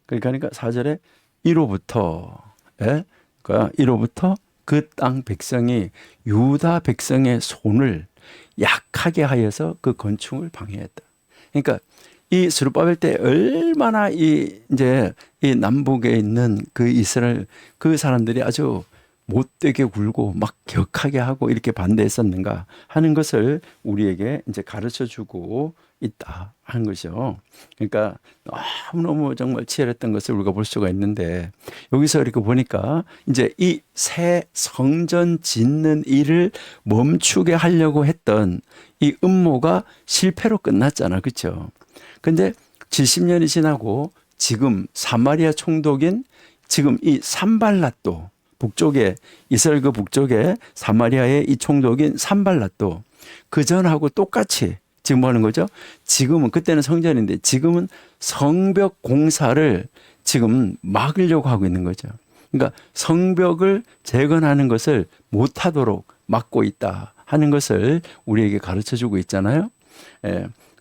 그러니까 4절에 이로부터 그러니까 이로부터 그 땅 백성이 유다 백성의 손을 약하게 하여서 그 건축을 방해했다. 그러니까 이 스룹바벨 때 얼마나 이 남북에 있는 그 이스라엘 그 사람들이 아주 못되게 굴고 막 격하게 하고 이렇게 반대했었는가 하는 것을 우리에게 이제 가르쳐 주고 있다 하는 것이죠. 그러니까 너무너무 정말 치열했던 것을 우리가 볼 수가 있는데 여기서 이렇게 보니까 이제 이 새 성전 짓는 일을 멈추게 하려고 했던 이 음모가 실패로 끝났잖아. 그렇죠? 근데 70년이 지나고 지금 사마리아 총독인 지금 이 산발랏도 북쪽에 이스라엘 그 북쪽에 사마리아의 이 총독인 산발랏도 그 전하고 똑같이 지금 뭐 하는 거죠? 지금은 그때는 성전인데 지금은 성벽 공사를 지금 막으려고 하고 있는 거죠. 그러니까 성벽을 재건하는 것을 못하도록 막고 있다 하는 것을 우리에게 가르쳐주고 있잖아요.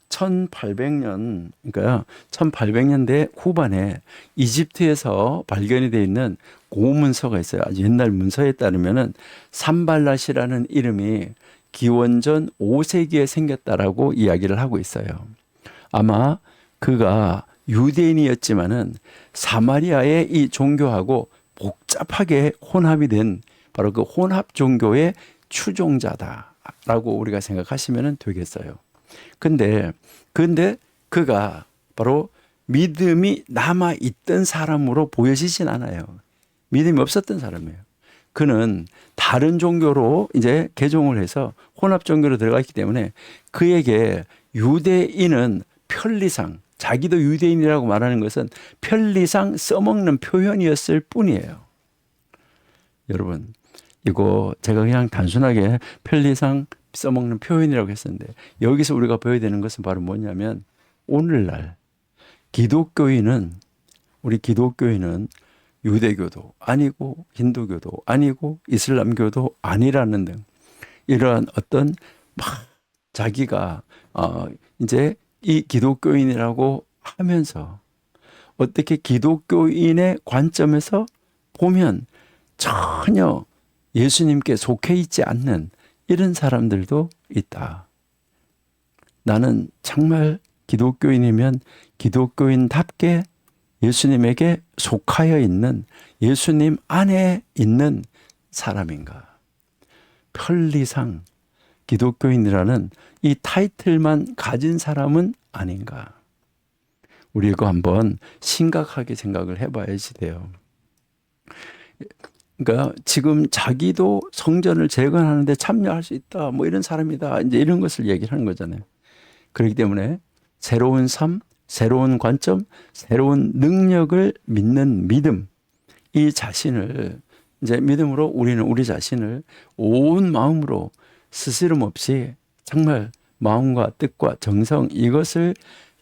1800년 그러니까 1800년대 후반에 이집트에서 발견이 되어 있는 고문서가 있어요. 아주 옛날 문서에 따르면은 산발랏이라는 이름이 기원전 5세기에 생겼다라고 이야기를 하고 있어요. 아마 그가 유대인이었지만은 사마리아의 이 종교하고 복잡하게 혼합이 된 바로 그 혼합 종교의 추종자다라고 우리가 생각하시면 되겠어요. 근데 그가 바로 믿음이 남아있던 사람으로 보여지진 않아요. 믿음이 없었던 사람이에요. 그는 다른 종교로 이제 개종을 해서 혼합 종교로 들어갔기 때문에 그에게 유대인은 편리상, 자기도 유대인이라고 말하는 것은 편리상 써먹는 표현이었을 뿐이에요. 여러분, 이거 제가 그냥 단순하게 편리상 써먹는 표현이라고 했었는데 여기서 우리가 배워야 되는 것은 바로 뭐냐면 오늘날 우리 기독교인은 유대교도 아니고 힌두교도 아니고 이슬람교도 아니라는 등 이러한 어떤 막 자기가 이제 이 기독교인이라고 하면서 어떻게 기독교인의 관점에서 보면 전혀 예수님께 속해 있지 않는 이런 사람들도 있다. 나는 정말 기독교인이면 기독교인답게 예수님에게 속하여 있는 예수님 안에 있는 사람인가? 편리상 기독교인이라는 이 타이틀만 가진 사람은 아닌가? 우리 이거 한번 심각하게 생각을 해봐야지 돼요. 그러니까 지금 자기도 성전을 재건하는데 참여할 수 있다. 뭐 이런 사람이다. 이제 이런 것을 얘기를 하는 거잖아요. 그렇기 때문에 새로운 삶, 새로운 관점, 새로운 능력을 믿는 믿음, 이 자신을 이제 믿음으로 우리는 우리 자신을 온 마음으로 스스럼 없이 정말 마음과 뜻과 정성 이것을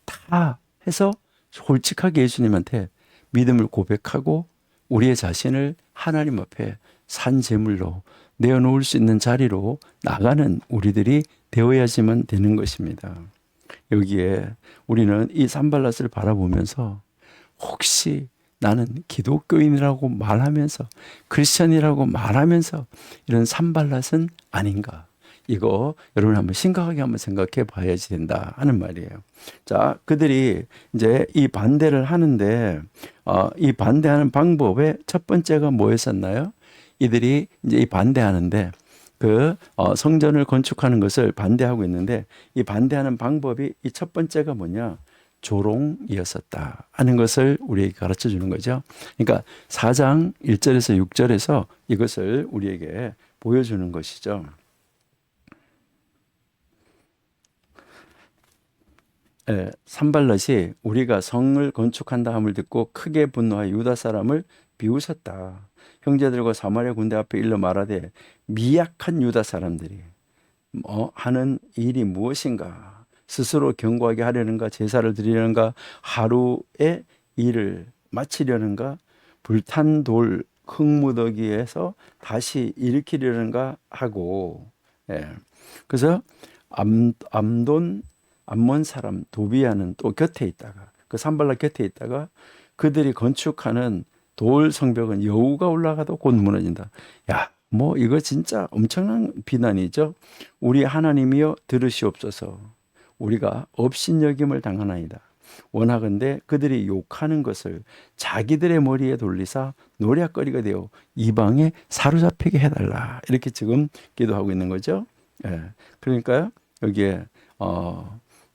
다 해서 솔직하게 예수님한테 믿음을 고백하고 우리의 자신을 하나님 앞에 산 제물로 내어놓을 수 있는 자리로 나가는 우리들이 되어야지만 되는 것입니다. 여기에 우리는 이 산발랏을 바라보면서 혹시 나는 기독교인이라고 말하면서 크리스천이라고 말하면서 이런 산발랏은 아닌가? 이거 여러분 한번 심각하게 한번 생각해 봐야지 된다 하는 말이에요. 자, 그들이 이제 이 반대를 하는데 이 반대하는 방법의 첫 번째가 뭐였었나요? 이들이 이제 이 반대하는데 성전을 건축하는 것을 반대하고 있는데 이 반대하는 방법이 이 첫 번째가 뭐냐? 조롱이었었다 하는 것을 우리에게 가르쳐 주는 거죠. 그러니까 4장 1절에서 6절에서 이것을 우리에게 보여주는 것이죠. 산발랏이 우리가 성을 건축한다 함을 듣고 크게 분노하여 유다 사람을 비웃었다. 형제들과 사마리아 군대 앞에 일러 말하되 미약한 유다 사람들이 하는 일이 무엇인가? 스스로 견고하게 하려는가? 제사를 드리려는가? 하루의 일을 마치려는가? 불탄 돌 흙무더기에서 다시 일으키려는가 하고 그래서 암몬 사람 도비아는 또 곁에 있다가 그 산발랏 곁에 있다가 그들이 건축하는 돌 성벽은 여우가 올라가도 곧 무너진다. 야, 뭐 이거 진짜 엄청난 비난이죠. 우리 하나님이여 들으시옵소서. 우리가 업신여김을 당하나이다. 원하건대 그들이 욕하는 것을 자기들의 머리에 돌리사 노략거리가 되어 이방에 사로잡히게 해달라. 이렇게 지금 기도하고 있는 거죠. 그러니까 여기에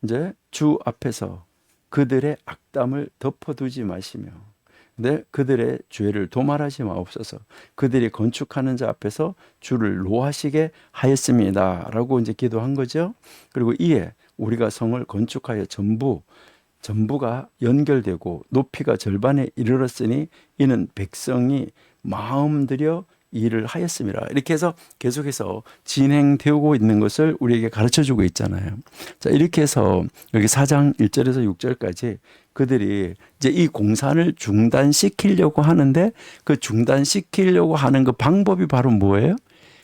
이제 주 앞에서 그들의 악담을 덮어두지 마시며 근데 그들의 죄를 도말하지 마옵소서. 그들이 건축하는 자 앞에서 주를 노하시게 하였습니다 라고 이제 기도한 거죠. 그리고 이에 우리가 성을 건축하여 전부가 연결되고 높이가 절반에 이르렀으니 이는 백성이 마음 들여 일을 하였습니다. 이렇게 해서 계속해서 진행되고 있는 것을 우리에게 가르쳐 주고 있잖아요. 자, 이렇게 해서 여기 4장 1절에서 6절까지 그들이 이제 이 공사를 중단시키려고 하는데 그 중단시키려고 하는 그 방법이 바로 뭐예요?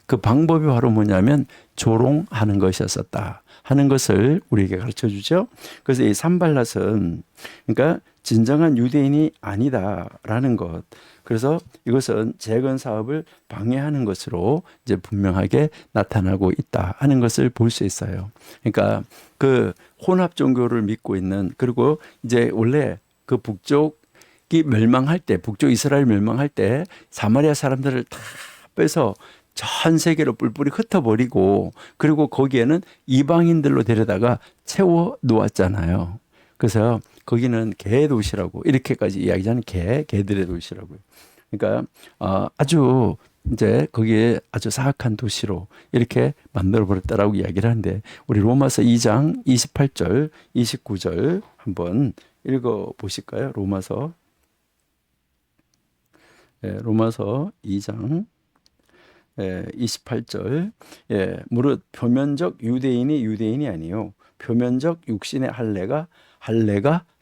그 방법이 바로 뭐냐면 조롱하는 것이었었다 하는 것을 우리에게 가르쳐 주죠. 그래서 이 산발랏은 그러니까 진정한 유대인이 아니다라는 것. 그래서 이것은 재건 사업을 방해하는 것으로 이제 분명하게 나타나고 있다 하는 것을 볼 수 있어요. 그러니까 그 혼합 종교를 믿고 있는 그리고 이제 원래 그 북쪽이 멸망할 때 북쪽 이스라엘 멸망할 때 사마리아 사람들을 다 빼서 전 세계로 뿔뿔이 흩어버리고 그리고 거기에는 이방인들로 데려다가 채워 놓았잖아요. 그래서 거기는 개 도시라고 이렇게까지 이야기하는 개들의 도시라고요. 그러니까 아주 이제 거기에 아주 사악한 도시로 이렇게 만들어 버렸다라고 이야기를 하는데 우리 로마서 2장 28절 29절 한번 읽어 보실까요? 로마서 2장 28절 무릇 표면적 유대인이 아니요 표면적 육신의 할례가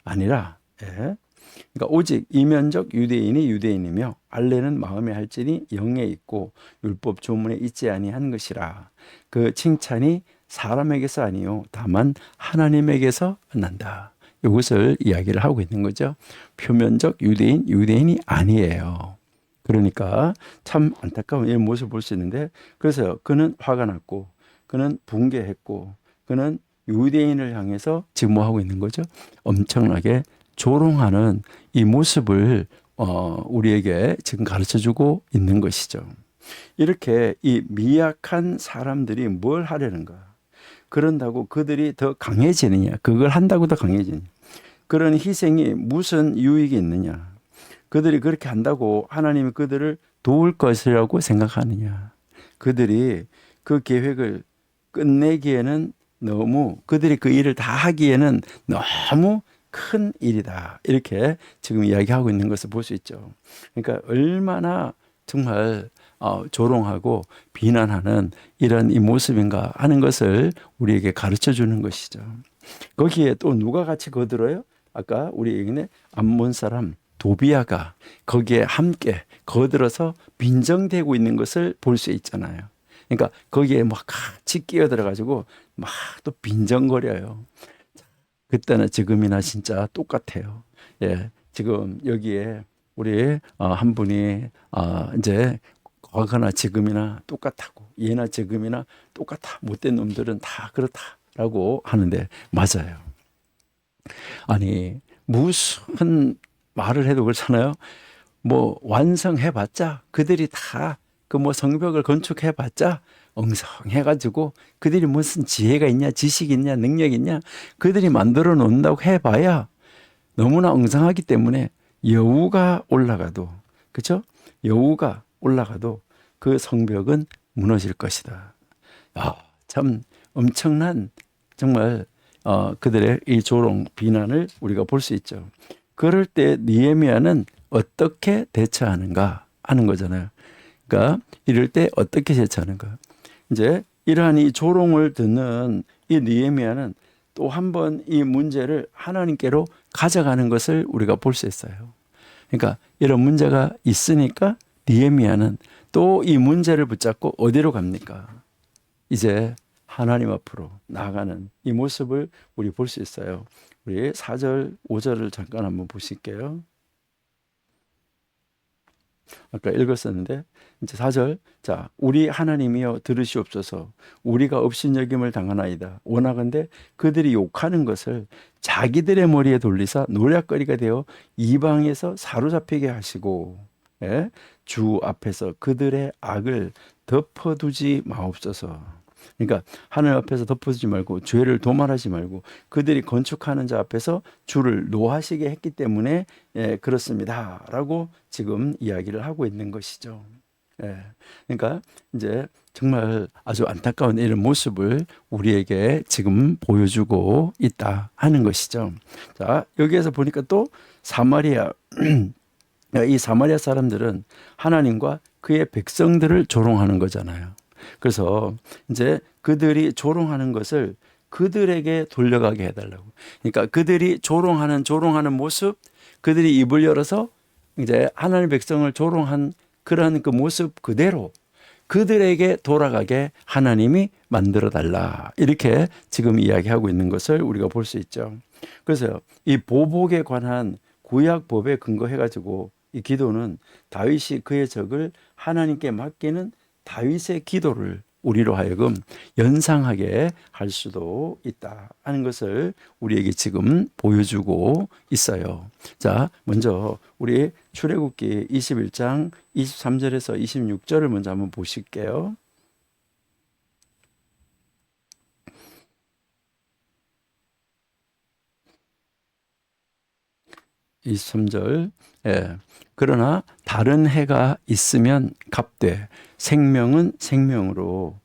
아니라 그러니까 오직 이면적 유대인이 유대인이며 할례는 마음에 할지니 영에 있고 율법 조문에 있지 아니한 것이라. 그 칭찬이 사람에게서 아니요 다만 하나님에게서 난다. 이것을 이야기를 하고 있는 거죠. 표면적 유대인이 아니에요. 그러니까 참 안타까운 이 모습을 볼 수 있는데 그래서 그는 화가 났고 그는 붕괴했고 그는 유대인을 향해서 지금 뭐 하고 있는 거죠? 엄청나게 조롱하는 이 모습을 우리에게 지금 가르쳐주고 있는 것이죠. 이렇게 이 미약한 사람들이 뭘 하려는가? 그런다고 그들이 더 강해지느냐? 그걸 한다고 더 강해지느냐? 그런 희생이 무슨 유익이 있느냐? 그들이 그렇게 한다고 하나님이 그들을 도울 것이라고 생각하느냐. 그들이 그 계획을 끝내기에는 너무, 그들이 그 일을 다 하기에는 너무 큰 일이다. 이렇게 지금 이야기하고 있는 것을 볼 수 있죠. 그러니까 얼마나 정말 조롱하고 비난하는 이런 이 모습인가 하는 것을 우리에게 가르쳐 주는 것이죠. 거기에 또 누가 같이 거들어요? 아까 우리 얘기는 암몬 사람 도비아가 거기에 함께 거들어서 빈정대고 있는 것을 볼 수 있잖아요. 그러니까 거기에 막 같이 끼어들어 가지고 막 또 빈정거려요. 그때나 지금이나 진짜 똑같아요. 예, 지금 여기에 우리 한 분이 이제 과거나 지금이나 똑같다고, 예나 지금이나 똑같아, 못된 놈들은 다 그렇다라고 하는데 맞아요. 아니 무슨 말을 해도 그렇잖아요. 뭐 완성해봤자 그들이 다 그 뭐 성벽을 건축해봤자 엉성해가지고 그들이 무슨 지혜가 있냐, 지식이 있냐, 능력이 있냐, 그들이 만들어 놓는다고 해봐야 너무나 엉성하기 때문에 여우가 올라가도, 그렇죠? 여우가 올라가도 그 성벽은 무너질 것이다. 참 엄청난 정말 그들의 이 조롱 비난을 우리가 볼 수 있죠. 그럴 때 느헤미야는 어떻게 대처하는가 하는 거잖아요. 그러니까 이럴 때 어떻게 대처하는가. 이제 이러한 이 조롱을 듣는 이 느헤미야는 또 한 번 이 문제를 하나님께로 가져가는 것을 우리가 볼 수 있어요. 그러니까 이런 문제가 있으니까 느헤미야는 또 이 문제를 붙잡고 어디로 갑니까? 이제 하나님 앞으로 나아가는 이 모습을 우리 볼 수 있어요. 우리 4절, 5절을 잠깐 한번 보실게요. 아까 읽었었는데 이제 4절, 자, 우리 하나님이여 들으시옵소서. 우리가 업신여김을 당하나이다. 원하건대 그들이 욕하는 것을 자기들의 머리에 돌리사 노략거리가 되어 이방에서 사로잡히게 하시고, 예? 주 앞에서 그들의 악을 덮어두지 마옵소서. 그러니까 하늘 앞에서 덮어두지 말고 죄를 도말하지 말고 그들이 건축하는 자 앞에서 주를 노하시게 했기 때문에 그렇습니다라고 지금 이야기를 하고 있는 것이죠. 그러니까 이제 정말 아주 안타까운 이런 모습을 우리에게 지금 보여주고 있다 하는 것이죠. 자, 여기에서 보니까 또 사마리아 이 사마리아 사람들은 하나님과 그의 백성들을 조롱하는 거잖아요. 그래서 이제 그들이 조롱하는 것을 그들에게 돌려가게 해달라고. 그러니까 그들이 조롱하는 모습, 그들이 입을 열어서 이제 하나님의 백성을 조롱한 그런 그 모습 그대로 그들에게 돌아가게 하나님이 만들어 달라. 이렇게 지금 이야기하고 있는 것을 우리가 볼 수 있죠. 그래서 이 보복에 관한 구약법에 근거해가지고 이 기도는 다윗이 그의 적을 하나님께 맡기는 다윗의 기도를 우리로 하여금 연상하게 할 수도 있다 하는 것을 우리에게 지금 보여주고 있어요. 자, 먼저 우리 출애굽기 21장 23절에서 26절을 먼저 한번 보실게요. 23절. 그러나 다른 해가 있으면 갑되 생명은 생명으로,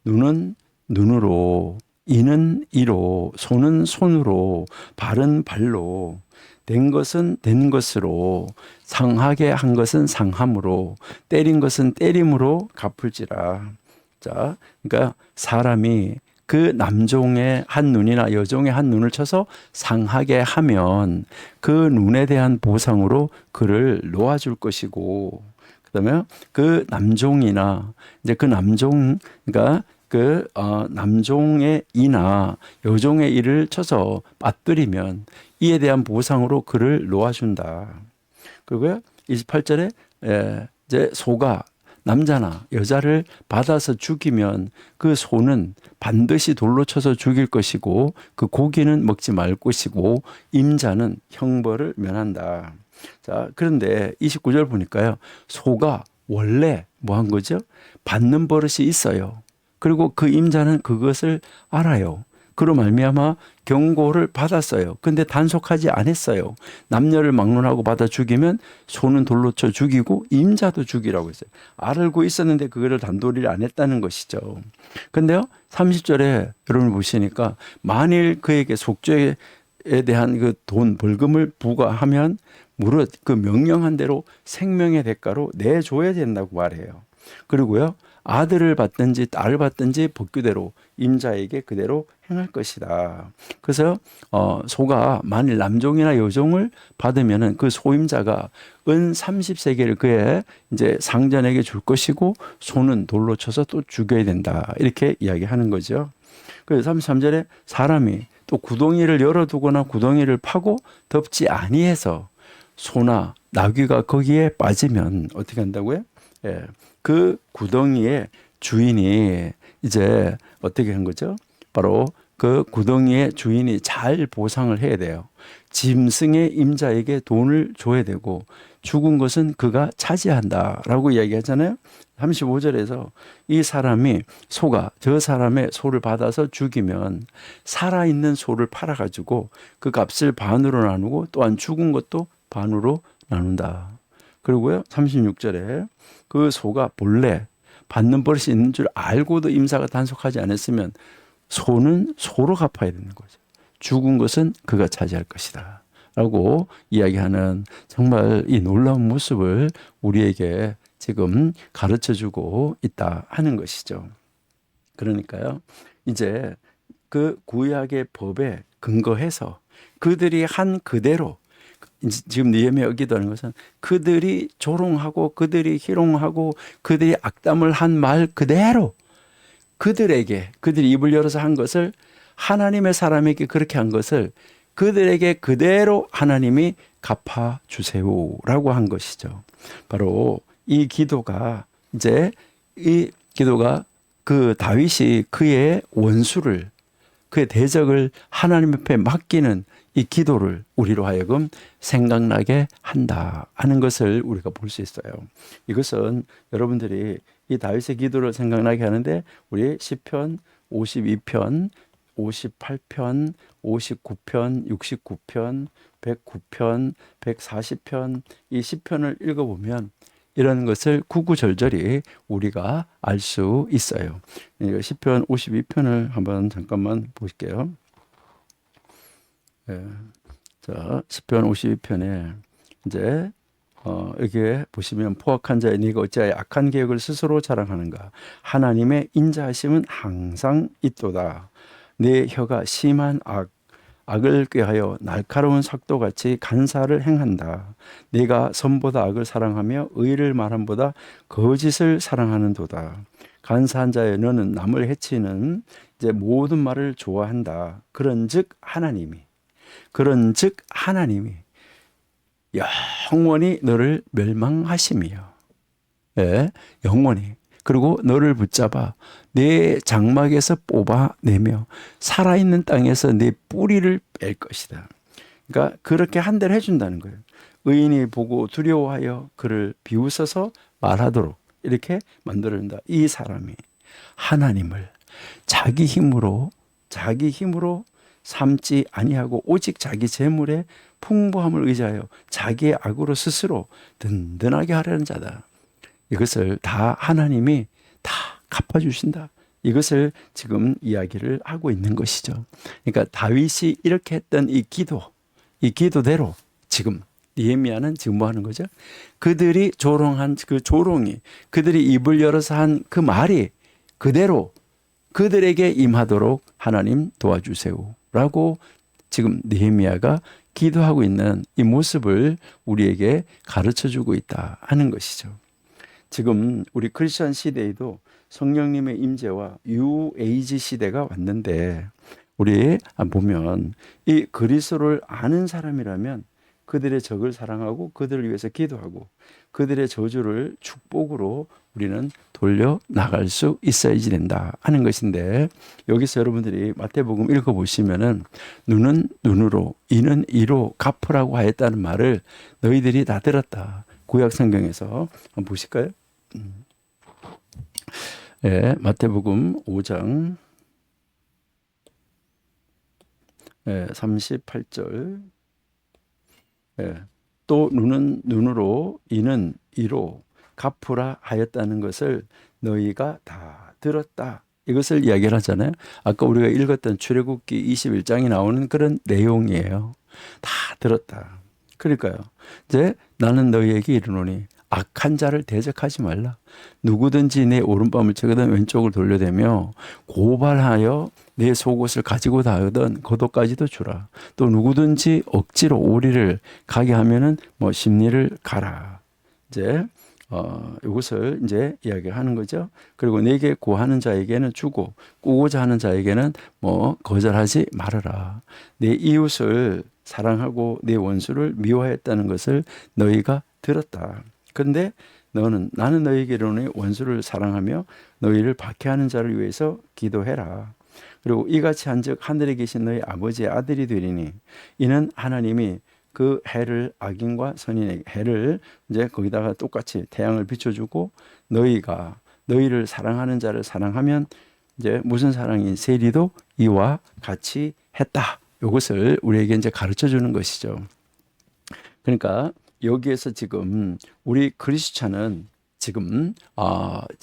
눈은 눈으로, 이는 이로, 손은 손으로, 발은 발로, 된 것은 된 것으로, 상하게 한 것은 상함으로, 때린 것은 때림으로 갚을지라. 자, 그러니까 사람이 그 남종의 한 눈이나 여종의 한 눈을 쳐서 상하게 하면 그 눈에 대한 보상으로 그를 놓아줄 것이고, 그다음에 그 남종이나 이제 그 남종, 그러니까 그 남종의 이나 여종의 이를 쳐서 빠뜨리면 이에 대한 보상으로 그를 놓아준다. 그리고 28절에 이제 소가 남자나 여자를 받아서 죽이면 그 소는 반드시 돌로 쳐서 죽일 것이고 그 고기는 먹지 말 것이고 임자는 형벌을 면한다. 자, 그런데 29절 보니까요. 소가 원래 뭐 한 거죠? 받는 버릇이 있어요. 그리고 그 임자는 그것을 알아요. 그로 말미암아 경고를 받았어요. 근데 단속하지 않았어요. 남녀를 막론하고 받아 죽이면 소는 돌로 쳐 죽이고 임자도 죽이라고 했어요. 알고 있었는데 그거를 단도리를 안 했다는 것이죠. 근데요, 30절에 여러분 보시니까 만일 그에게 속죄에 대한 그 돈 벌금을 부과하면 무릇 그 명령한 대로 생명의 대가로 내줘야 된다고 말해요. 그리고요, 아들을 받든지 딸을 받든지 법규대로 임자에게 그대로 행할 것이다. 그래서 소가 만일 남종이나 여종을 받으면은 그 소임자가 은 30세겔을 그의 이제 상전에게 줄 것이고 소는 돌로 쳐서 또 죽여야 된다. 이렇게 이야기하는 거죠. 그래서 33절에 사람이 또 구덩이를 열어두거나 구덩이를 파고 덮지 아니해서 소나 나귀가 거기에 빠지면 어떻게 한다고요? 예, 그 구덩이의 주인이 이제 어떻게 한 거죠? 바로 그 구덩이의 주인이 잘 보상을 해야 돼요. 짐승의 임자에게 돈을 줘야 되고 죽은 것은 그가 차지한다라고 이야기하잖아요. 35절에서 이 사람이 소가 저 사람의 소를 받아서 죽이면 살아있는 소를 팔아가지고 그 값을 반으로 나누고 또한 죽은 것도 반으로 나눈다. 그리고요, 36절에 그 소가 본래 받는 버릇이 있는 줄 알고도 임사가 단속하지 않았으면 소는 소로 갚아야 되는 거죠. 죽은 것은 그가 차지할 것이다 라고 이야기하는 정말 이 놀라운 모습을 우리에게 지금 가르쳐주고 있다 하는 것이죠. 그러니까요, 이제 그 구약의 법에 근거해서 그들이 한 그대로 지금 느헤미야가 기도하는 것은 그들이 조롱하고 그들이 희롱하고 그들이 악담을 한 말 그대로 그들에게 그들이 입을 열어서 한 것을 하나님의 사람에게 그렇게 한 것을 그들에게 그대로 하나님이 갚아주세요라고 한 것이죠. 바로 이 기도가 이제 이 기도가 그 다윗이 그의 원수를 그의 대적을 하나님 앞에 맡기는 이 기도를 우리로 하여금 생각나게 한다 하는 것을 우리가 볼 수 있어요. 이것은 여러분들이 이 다윗의 기도를 생각나게 하는데 우리 시편 52편, 58편, 59편, 69편, 109편, 140편 이 시편을 읽어보면 이런 것을 구구절절히 우리가 알 수 있어요. 시편 52편을 한번 잠깐만 보실게요. 예. 자, 시편 52편에 이제 여기에 보시면 포악한 자의 네가 어찌하여 악한 계획을 스스로 자랑하는가. 하나님의 인자하심은 항상 있도다. 내 혀가 심한 악을 꾀하여 날카로운 삭도같이 간사를 행한다. 네가 선보다 악을 사랑하며 의를 말함보다 거짓을 사랑하는도다. 간사한 자여 너는 남을 해치는 이제 모든 말을 좋아한다. 그런즉 하나님이 영원히 너를 멸망하심이요. 예, 영원히. 그리고 너를 붙잡아 내 장막에서 뽑아내며 살아있는 땅에서 내 뿌리를 뺄 것이다. 그러니까 그렇게 한 대를 해준다는 거예요. 의인이 보고 두려워하여 그를 비웃어서 말하도록 이렇게 만들어준다. 이 사람이 하나님을 자기 힘으로 삼지 아니하고 오직 자기 재물의 풍부함을 의지하여 자기의 악으로 스스로 든든하게 하려는 자다. 이것을 다 하나님이 다 갚아주신다. 이것을 지금 이야기를 하고 있는 것이죠. 그러니까 다윗이 이렇게 했던 이 기도대로 지금 느헤미야는 지금 뭐 하는 거죠? 그들이 조롱한 그 조롱이 그들이 입을 열어서 한 그 말이 그대로 그들에게 임하도록 하나님 도와주세요 라고 지금 느헤미야가 기도하고 있는 이 모습을 우리에게 가르쳐주고 있다 하는 것이죠. 지금 우리 크리스천 시대에도 성령님의 임재와 뉴에이지 시대가 왔는데 우리 보면 이 그리스도를 아는 사람이라면 그들의 적을 사랑하고 그들을 위해서 기도하고 그들의 저주를 축복으로 우리는 돌려 나갈 수 있어야지 된다 하는 것인데 여기서 여러분들이 마태복음 읽어보시면은 눈은 눈으로 이는 이로 갚으라고 하였다는 말을 너희들이 다 들었다. 구약 성경에서 한번 보실까요? 네, 마태복음 5장 38절. 또 눈은 눈으로 이는 이로 갚으라 하였다는 것을 너희가 다 들었다. 이것을 이야기를 하잖아요. 아까 우리가 읽었던 출애굽기 21장에 나오는 그런 내용이에요. 다 들었다. 그러니까요. 이제 나는 너희에게 이르노니 악한 자를 대적하지 말라. 누구든지 내 오른밤을 치거든 왼쪽을 돌려대며 고발하여 내 속옷을 가지고 다하거든 겉옷까지도 주라. 또 누구든지 억지로 오리를 가게 하면은 뭐 심리를 가라. 이제 이것을 이제 이야기하는 거죠. 그리고 내게 구하는 자에게는 주고 꾸고자 하는 자에게는 뭐 거절하지 말아라. 내 이웃을 사랑하고 내 원수를 미워했다는 것을 너희가 들었다. 그런데 나는 너희에게 이르노니 원수를 사랑하며 너희를 박해하는 자를 위해서 기도해라. 그리고 이같이 한즉 하늘에 계신 너희 아버지의 아들이 되리니 이는 하나님이 그 해를 악인과 선인에게 해를 이제 거기다가 똑같이 태양을 비춰주고 너희가 너희를 사랑하는 자를 사랑하면 이제 무슨 사랑인 세리도 이와 같이 했다. 이것을 우리에게 이제 가르쳐 주는 것이죠. 그러니까 여기에서 지금 우리 크리스찬은 지금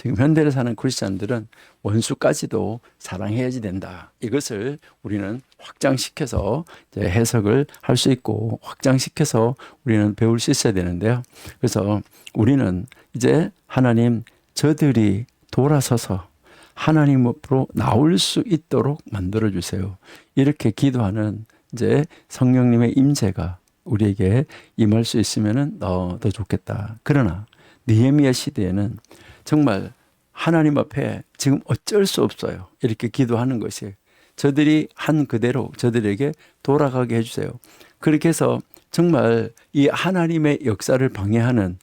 현대를 사는 크리스찬들은 원수까지도 사랑해야지 된다. 이것을 우리는 확장시켜서 이제 해석을 할 수 있고 확장시켜서 우리는 배울 수 있어야 되는데요. 그래서 우리는 이제 하나님 저들이 돌아서서 하나님 앞으로 나올 수 있도록 만들어 주세요. 이렇게 기도하는 이제 성령님의 임재가 우리에게 임할 수 있으면은 더 좋겠다. 그러나 느헤미야 시대에는 정말 하나님 앞에 지금 어쩔 수 없어요. 이렇게 기도하는 것이 저들이 한 그대로 저들에게 돌아가게 해주세요. 그렇게 해서 정말 이 하나님의 역사를 방해하는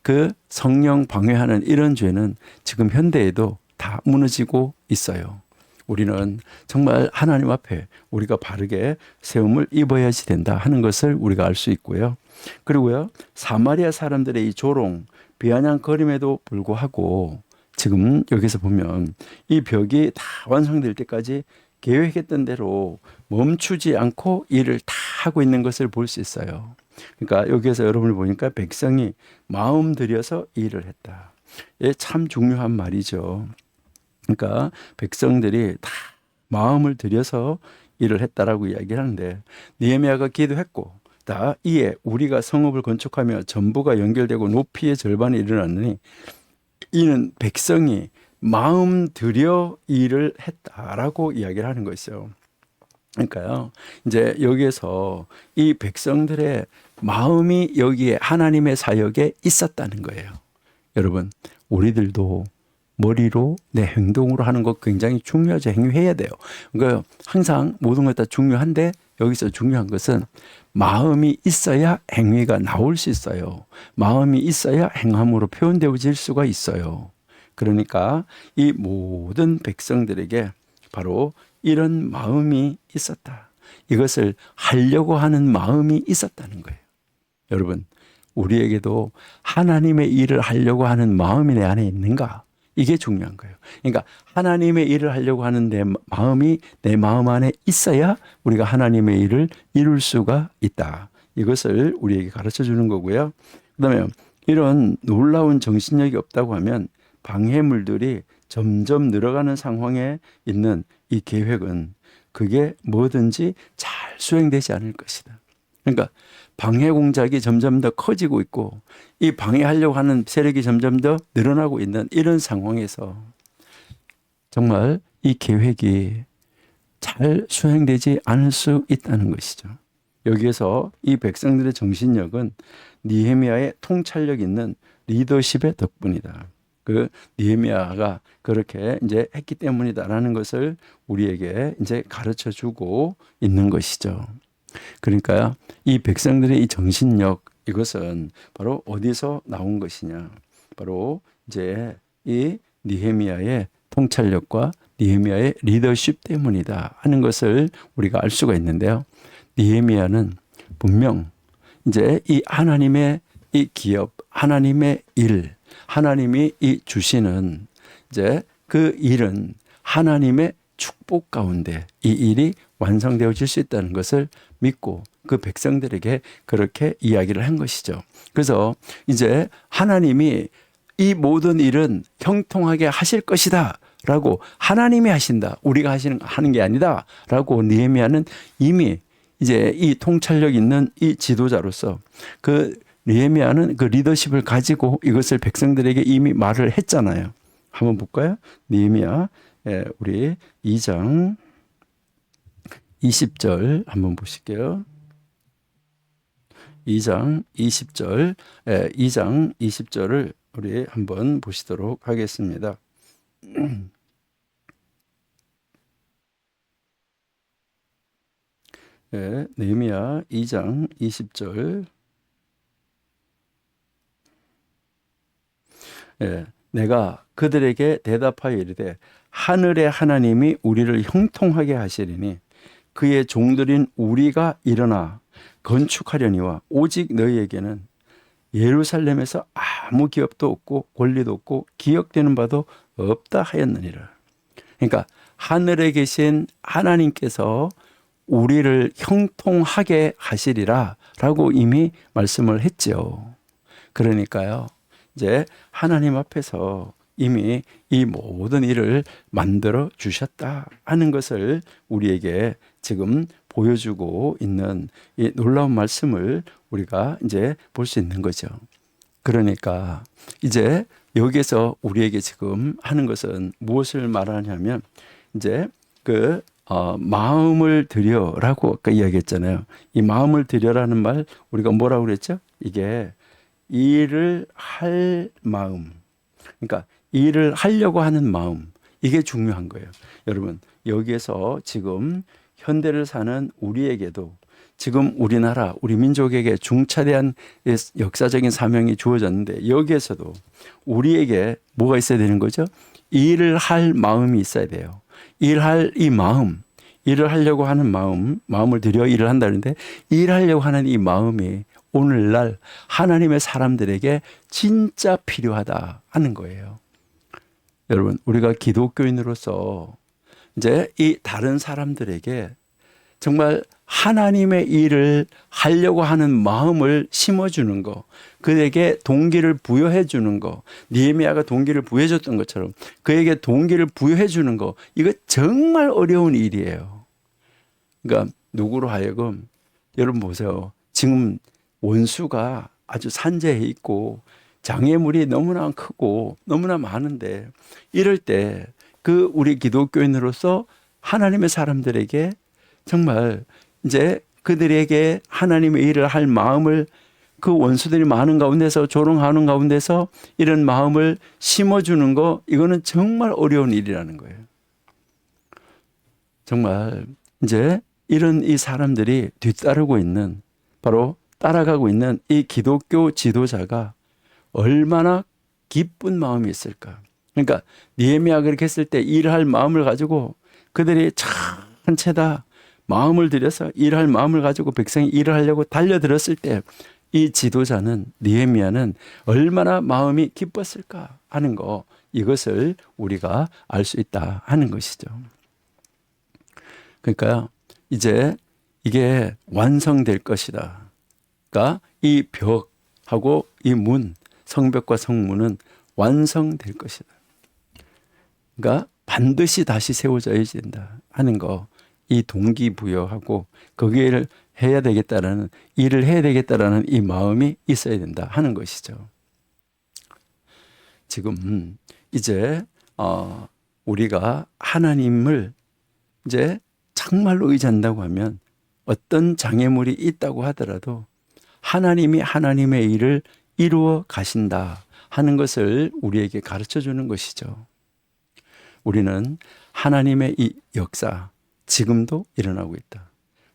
그 성령 방해하는 이런 죄는 지금 현대에도 다 무너지고 있어요. 우리는 정말 하나님 앞에 우리가 바르게 세움을 입어야지 된다 하는 것을 우리가 알 수 있고요. 그리고요, 사마리아 사람들의 이 조롱, 비아냥거림에도 불구하고 지금 여기서 보면 이 벽이 다 완성될 때까지 계획했던 대로 멈추지 않고 일을 다 하고 있는 것을 볼 수 있어요. 그러니까 여기에서 여러분을 보니까 백성이 마음 들여서 일을 했다. 이게 참 중요한 말이죠. 그러니까 백성들이 다 마음을 들여서 일을 했다라고 이야기를 하는데 느헤미야가 기도했고 다 이에 우리가 성읍을 건축하며 전부가 연결되고 높이의 절반이 일어났느니 이는 백성이 마음 들여 일을 했다라고 이야기를 하는 것이죠. 그러니까요, 이제 여기에서 이 백성들의 마음이 여기에 하나님의 사역에 있었다는 거예요. 여러분, 우리들도 머리로 내 행동으로 하는 거 굉장히 중요하죠. 행위해야 돼요. 그러니까 항상 모든 것 다 중요한데 여기서 중요한 것은 마음이 있어야 행위가 나올 수 있어요. 마음이 있어야 행함으로 표현되어질 수가 있어요. 그러니까 이 모든 백성들에게 바로 이런 마음이 있었다. 이것을 하려고 하는 마음이 있었다는 거예요. 여러분, 우리에게도 하나님의 일을 하려고 하는 마음이 내 안에 있는가? 이게 중요한 거예요. 그러니까 하나님의 일을 하려고 하는 내 마음이 내 마음 안에 있어야 우리가 하나님의 일을 이룰 수가 있다. 이것을 우리에게 가르쳐 주는 거고요. 그다음에 이런 놀라운 정신력이 없다고 하면 방해물들이 점점 늘어가는 상황에 있는 이 계획은 그게 뭐든지 잘 수행되지 않을 것이다. 그러니까 방해 공작이 점점 더 커지고 있고 이 방해하려고 하는 세력이 점점 더 늘어나고 있는 이런 상황에서 정말 이 계획이 잘 수행되지 않을 수 있다는 것이죠. 여기에서 이 백성들의 정신력은 느헤미야의 통찰력 있는 리더십의 덕분이다. 그 느헤미야가 그렇게 이제 했기 때문이다라는 것을 우리에게 이제 가르쳐 주고 있는 것이죠. 그러니까 이 백성들의 이 정신력, 이것은 바로 어디서 나온 것이냐? 바로 이제 이 느헤미야의 통찰력과 느헤미야의 리더십 때문이다 하는 것을 우리가 알 수가 있는데요. 느헤미야는 분명 이제 이 하나님의 이 기업, 하나님의 일, 하나님이 이 주시는 이제 그 일은 하나님의 축복 가운데 이 일이 완성되어질 수 있다는 것을 믿고 그 백성들에게 그렇게 이야기를 한 것이죠. 그래서 이제 하나님이 이 모든 일은 형통하게 하실 것이다 라고 하나님이 하신다, 우리가 하는 게 아니다 라고 느헤미야는 이미 이제 이 통찰력 있는 이 지도자로서 그 느헤미야는 그 리더십을 가지고 이것을 백성들에게 이미 말을 했잖아요. 한번 볼까요? 느헤미야 우리 2장 20절 한번 보실게요. 2장 20절, 2장 20절을 우리 한번 보시도록 하겠습니다. 느헤미야 2장 20절. 내가 그들에게 대답하여 이르되 하늘의 하나님이 우리를 형통하게 하시리니 그의 종들인 우리가 일어나 건축하려니와 오직 너희에게는 예루살렘에서 아무 기업도 없고 권리도 없고 기억되는 바도 없다 하였느니라. 그러니까 하늘에 계신 하나님께서 우리를 형통하게 하시리라 라고 이미 말씀을 했죠. 그러니까요, 이제 하나님 앞에서 이미 이 모든 일을 만들어 주셨다 하는 것을 우리에게 지금 보여주고 있는 이 놀라운 말씀을 우리가 이제 볼 수 있는 거죠. 그러니까 이제 여기에서 우리에게 지금 하는 것은 무엇을 말하냐면 이제 그 마음을 들여라고 아까 이야기했잖아요. 이 마음을 들여라는 말 우리가 뭐라고 그랬죠? 이게 일을 할 마음, 그러니까 일을 하려고 하는 마음, 이게 중요한 거예요. 여러분, 여기에서 지금 현대를 사는 우리에게도 지금 우리나라, 우리 민족에게 중차대한 역사적인 사명이 주어졌는데 여기에서도 우리에게 뭐가 있어야 되는 거죠? 일을 할 마음이 있어야 돼요. 일할 이 마음, 일을 하려고 하는 마음을 들여 일을 한다는데 일하려고 하는 이 마음이 오늘날 하나님의 사람들에게 진짜 필요하다 하는 거예요. 여러분, 우리가 기독교인으로서 이제 이 다른 사람들에게 정말 하나님의 일을 하려고 하는 마음을 심어주는 거, 그에게 동기를 부여해 주는 거, 느헤미야가 동기를 부여해 줬던 것처럼 그에게 동기를 부여해 주는 거, 이거 정말 어려운 일이에요. 그러니까 누구로 하여금, 여러분 보세요. 지금 원수가 아주 산재해 있고 장애물이 너무나 크고 너무나 많은데 이럴 때 그 우리 기독교인으로서 하나님의 사람들에게 정말 이제 그들에게 하나님의 일을 할 마음을, 그 원수들이 많은 가운데서 조롱하는 가운데서 이런 마음을 심어주는 거, 이거는 정말 어려운 일이라는 거예요. 정말 이제 이런 이 사람들이 뒤따르고 있는, 바로 따라가고 있는 이 기독교 지도자가 얼마나 기쁜 마음이 있을까. 그러니까 느헤미야가 그렇게 했을 때 일할 마음을 가지고 그들이 전체 다 마음을 들여서 일할 마음을 가지고 백성이 일을 하려고 달려들었을 때 이 지도자는, 느헤미야는 얼마나 마음이 기뻤을까 하는 거, 이것을 우리가 알 수 있다 하는 것이죠. 그러니까 이제 이게 완성될 것이다. 그러니까 이 벽하고 이 문, 성벽과 성문은 완성될 것이다. 그러니까 반드시 다시 세워져야 된다 하는 거, 이 동기부여하고 거기를 해야 되겠다라는, 일을 해야 되겠다라는 이 마음이 있어야 된다 하는 것이죠. 지금 이제 우리가 하나님을 이제 정말로 의지한다고 하면 어떤 장애물이 있다고 하더라도 하나님이 하나님의 일을 이루어 가신다 하는 것을 우리에게 가르쳐 주는 것이죠. 우리는 하나님의 이 역사 지금도 일어나고 있다.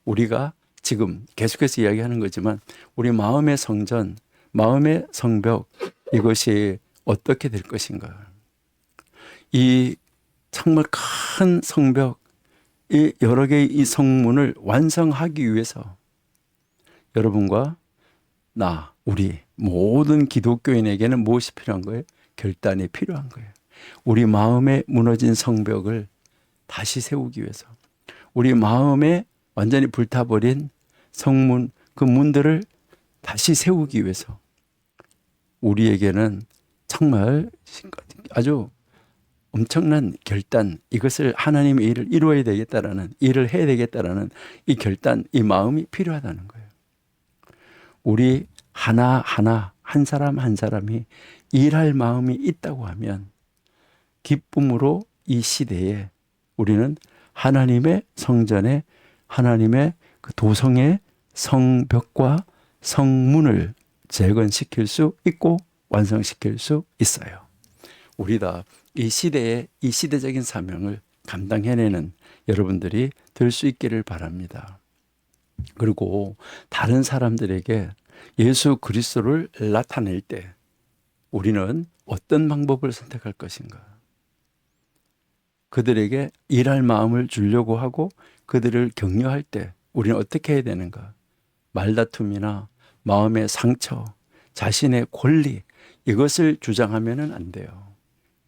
우리가 지금 계속해서 이야기하는 거지만 우리 마음의 성전, 마음의 성벽, 이것이 어떻게 될 것인가. 이 정말 큰 성벽, 이 여러 개의 이 성문을 완성하기 위해서 여러분과 나, 우리 모든 기독교인에게는 무엇이 필요한 거예요? 결단이 필요한 거예요. 우리 마음에 무너진 성벽을 다시 세우기 위해서, 우리 마음에 완전히 불타버린 성문, 그 문들을 다시 세우기 위해서 우리에게는 정말 아주 엄청난 결단, 이것을 하나님의 일을 이루어야 되겠다라는, 일을 해야 되겠다라는 이 결단, 이 마음이 필요하다는 거예요. 우리 하나하나, 한 사람 한 사람이 일할 마음이 있다고 하면 기쁨으로 이 시대에 우리는 하나님의 성전에, 하나님의 그 도성의 성벽과 성문을 재건시킬 수 있고 완성시킬 수 있어요. 우리 다 이 시대의 이 시대적인 사명을 감당해내는 여러분들이 될 수 있기를 바랍니다. 그리고 다른 사람들에게 예수 그리스도를 나타낼 때 우리는 어떤 방법을 선택할 것인가? 그들에게 일할 마음을 주려고 하고 그들을 격려할 때 우리는 어떻게 해야 되는가? 말다툼이나 마음의 상처, 자신의 권리, 이것을 주장하면은 안 돼요.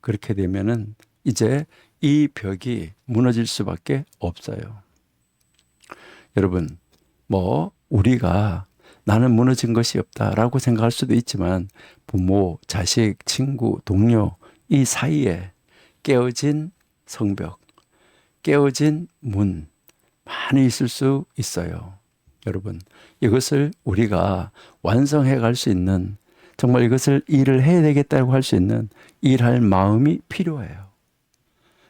그렇게 되면은 이제 이 벽이 무너질 수밖에 없어요. 여러분, 우리가 나는 무너진 것이 없다라고 생각할 수도 있지만 부모, 자식, 친구, 동료 이 사이에 깨어진 성벽, 깨어진 문 많이 있을 수 있어요. 여러분, 이것을 우리가 완성해 갈 수 있는, 정말 이것을 일을 해야 되겠다고 할 수 있는 일할 마음이 필요해요.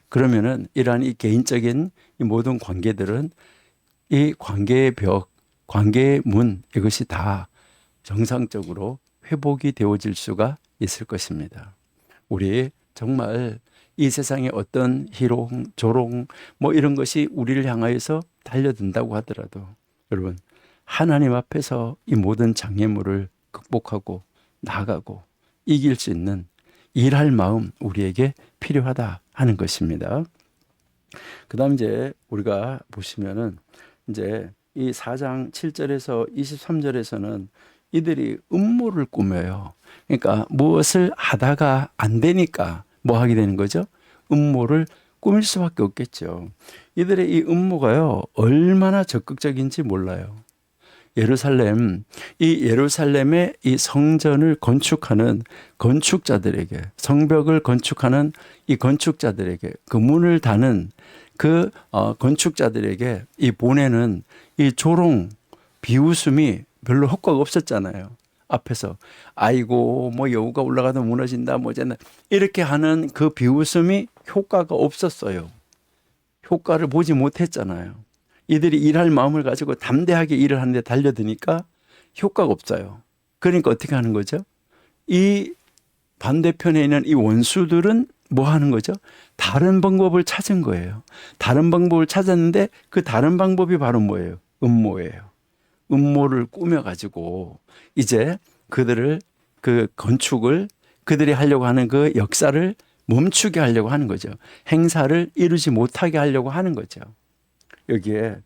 그러면은 이러한 이 개인적인 이 모든 관계들은 이 관계의 벽, 관계의 문, 이것이 다 정상적으로 회복이 되어질 수가 있을 것입니다. 우리 정말 이 세상에 어떤 희롱, 조롱 이런 것이 우리를 향하여서 달려든다고 하더라도 여러분, 하나님 앞에서 이 모든 장애물을 극복하고 나아가고 이길 수 있는 일할 마음 우리에게 필요하다 하는 것입니다. 그 다음 이제 우리가 보시면은 이제 이 4장 7절에서 23절에서는 이들이 음모를 꾸며요. 그러니까 무엇을 하다가 안 되니까 뭐 하게 되는 거죠? 음모를 꾸밀 수밖에 없겠죠. 이들의 이 음모가요, 얼마나 적극적인지 몰라요. 이 예루살렘의 이 성전을 건축하는 건축자들에게, 성벽을 건축하는 이 건축자들에게, 그 문을 다는 그 건축자들에게 이 보내는 이 조롱, 비웃음이 별로 효과가 없었잖아요. 앞에서 아이고 여우가 올라가도 무너진다 뭐잖아 이렇게 하는 그 비웃음이 효과가 없었어요. 효과를 보지 못했잖아요. 이들이 일할 마음을 가지고 담대하게 일을 하는데 달려드니까 효과가 없어요. 그러니까 어떻게 하는 거죠? 이 반대편에 있는 이 원수들은 뭐 하는 거죠? 다른 방법을 찾은 거예요. 다른 방법을 찾았는데 그 다른 방법이 바로 뭐예요? 음모예요. 음모를 꾸며가지고 이제 그들을, 그 건축을, 그들이 하려고 하는 그 역사를 멈추게 하려고 하는 거죠. 행사를 이루지 못하게 하려고 하는 거죠. 여기에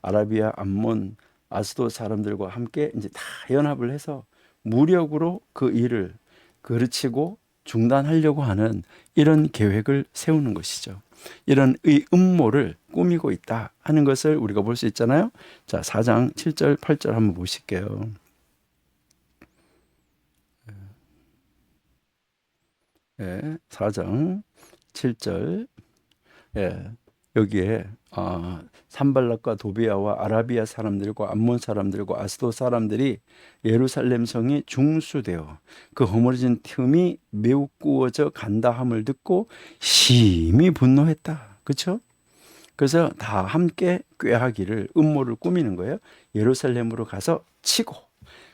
아라비아, 암몬, 아스돗 사람들과 함께 이제 다 연합을 해서 무력으로 그 일을 그르치고 중단하려고 하는 이런 계획을 세우는 것이죠. 이런 의 음모를 꾸미고 있다 하는 것을 우리가 볼 수 있잖아요. 자, 4장 7절, 8절 한번 보실게요. 4장 7절. 여기에 산발락과 도비아와 아라비아 사람들과 암몬 사람들과 아스돗 사람들이 예루살렘 성이 중수되어 그 허물어진 틈이 매우 꾸어져 간다 함을 듣고 심히 분노했다. 그렇죠? 그래서 다 함께 꾀하기를, 음모를 꾸미는 거예요. 예루살렘으로 가서 치고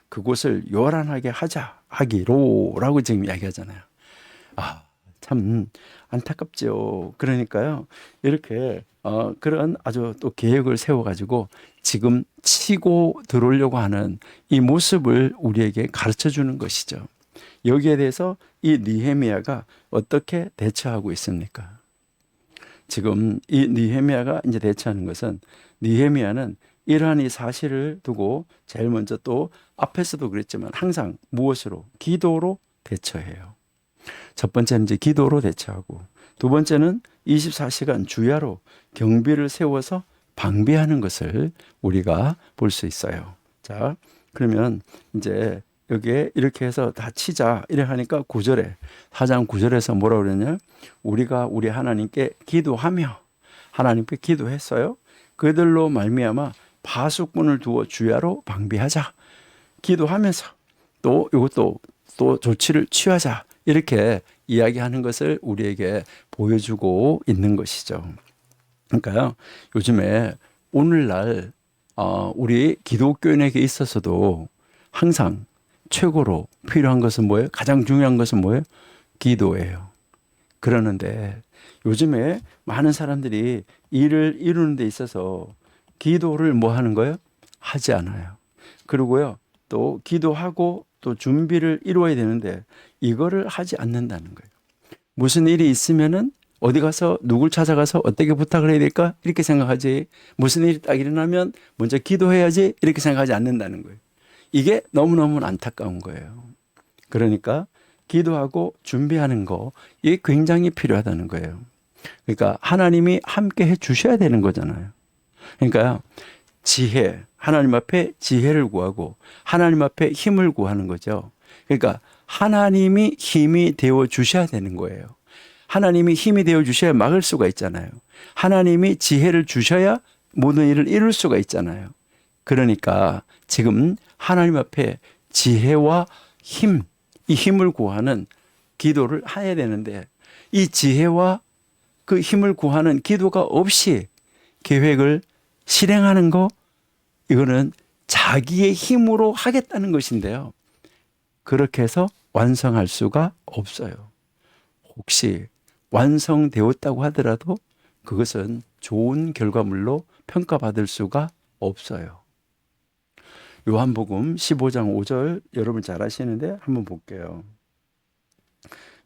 그곳을 요란하게 하자 하기로라고 지금 이야기하잖아요. 참 안타깝죠. 그러니까요, 이렇게 그런 아주 또 계획을 세워가지고 지금 치고 들어오려고 하는 이 모습을 우리에게 가르쳐 주는 것이죠. 여기에 대해서 이 느헤미야가 어떻게 대처하고 있습니까? 지금 이 느헤미야가 이제 대처하는 것은, 느헤미야는 이러한 이 사실을 두고 제일 먼저, 또 앞에서도 그랬지만 항상 무엇으로? 기도로 대처해요. 첫 번째는 이제 기도로 대처하고, 두 번째는 24시간 주야로 경비를 세워서 방비하는 것을 우리가 볼 수 있어요. 자, 그러면 이제 여기에 이렇게 해서 다 치자 이래 하니까 9절에 4장 9절에서 뭐라 그러냐? 우리가 우리 하나님께 기도하며 하나님께 기도했어요. 그들로 말미암아 파수꾼을 두어 주야로 방비하자. 기도하면서 또 이것도 또 조치를 취하자. 이렇게 이야기하는 것을 우리에게 보여주고 있는 것이죠. 그러니까요, 요즘에 오늘날 우리 기독교인에게 있어서도 항상 최고로 필요한 것은 뭐예요? 가장 중요한 것은 뭐예요? 기도예요. 그러는데 요즘에 많은 사람들이 일을 이루는 데 있어서 기도를 뭐 하는 거예요? 하지 않아요. 그리고요, 또 기도하고 또 준비를 이루어야 되는데 이거를 하지 않는다는 거예요. 무슨 일이 있으면은 어디 가서 누굴 찾아가서 어떻게 부탁을 해야 될까? 이렇게 생각하지. 무슨 일이 딱 일어나면 먼저 기도해야지. 이렇게 생각하지 않는다는 거예요. 이게 너무너무 안타까운 거예요. 그러니까 기도하고 준비하는 거, 이게 굉장히 필요하다는 거예요. 그러니까 하나님이 함께 해 주셔야 되는 거잖아요. 그러니까 지혜, 하나님 앞에 지혜를 구하고 하나님 앞에 힘을 구하는 거죠. 그러니까 하나님이 힘이 되어 주셔야 되는 거예요. 하나님이 힘이 되어 주셔야 막을 수가 있잖아요. 하나님이 지혜를 주셔야 모든 일을 이룰 수가 있잖아요. 그러니까 지금 하나님 앞에 지혜와 힘, 이 힘을 구하는 기도를 해야 되는데 이 지혜와 그 힘을 구하는 기도가 없이 계획을 실행하는 거, 이거는 자기의 힘으로 하겠다는 것인데요. 그렇게 해서 완성할 수가 없어요. 혹시 완성되었다고 하더라도 그것은 좋은 결과물로 평가받을 수가 없어요. 요한복음 15장 5절 여러분 잘 아시는데 한번 볼게요.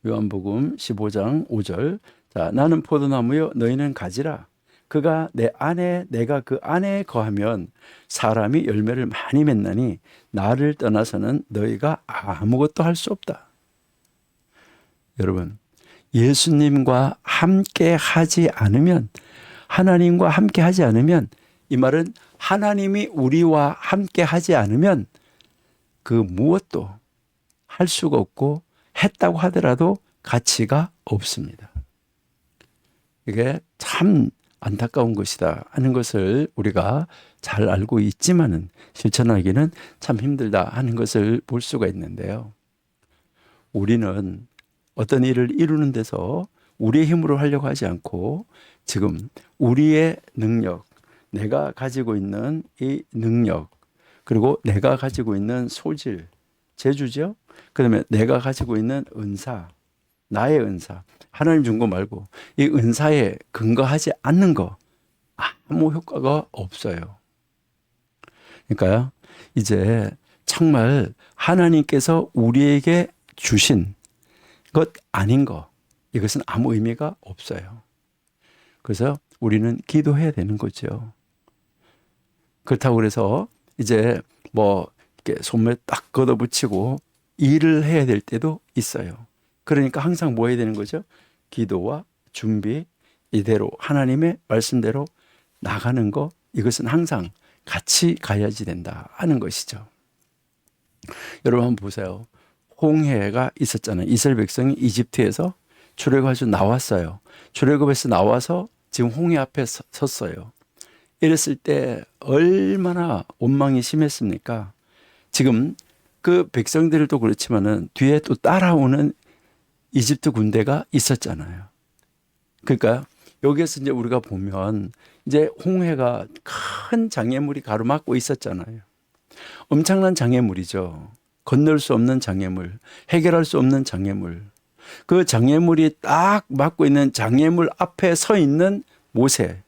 요한복음 15장 5절. 자, 나는 포도나무요 너희는 가지라. 그가 내 안에 내가 그 안에 거하면 사람이 열매를 많이 맺나니 나를 떠나서는 너희가 아무것도 할 수 없다. 여러분, 예수님과 함께 하지 않으면, 하나님과 함께 하지 않으면, 이 말은 하나님이 우리와 함께 하지 않으면 그 무엇도 할 수가 없고 했다고 하더라도 가치가 없습니다. 이게 참 안타까운 것이다 하는 것을 우리가 잘 알고 있지만은 실천하기는 참 힘들다 하는 것을 볼 수가 있는데요. 우리는 어떤 일을 이루는 데서 우리의 힘으로 하려고 하지 않고 지금 우리의 능력, 내가 가지고 있는 이 능력, 그리고 내가 가지고 있는 소질, 재주죠. 그다음에 내가 가지고 있는 은사, 나의 은사, 하나님 준 거 말고 이 은사에 근거하지 않는 거 아무 효과가 없어요. 그러니까요, 이제 정말 하나님께서 우리에게 주신 것 아닌 거, 이것은 아무 의미가 없어요. 그래서 우리는 기도해야 되는 거죠. 그렇다고 그래서 이제 뭐 이렇게 손에 딱 걷어붙이고 일을 해야 될 때도 있어요. 그러니까 항상 뭐 해야 되는 거죠? 기도와 준비, 이대로 하나님의 말씀대로 나가는 거, 이것은 항상 같이 가야지 된다 하는 것이죠. 여러분 한번 보세요. 홍해가 있었잖아요. 이스라엘 백성이 이집트에서 출애굽해서 나왔어요. 출애굽에서 나와서 지금 홍해 앞에 섰어요. 이랬을 때 얼마나 원망이 심했습니까? 지금 그 백성들도 그렇지만은 뒤에 또 따라오는 이집트 군대가 있었잖아요. 그러니까 여기에서 이제 우리가 보면 이제 홍해가 큰 장애물이 가로막고 있었잖아요. 엄청난 장애물이죠. 건널 수 없는 장애물, 해결할 수 없는 장애물. 그 장애물이 딱 막고 있는 장애물 앞에 서 있는 모세,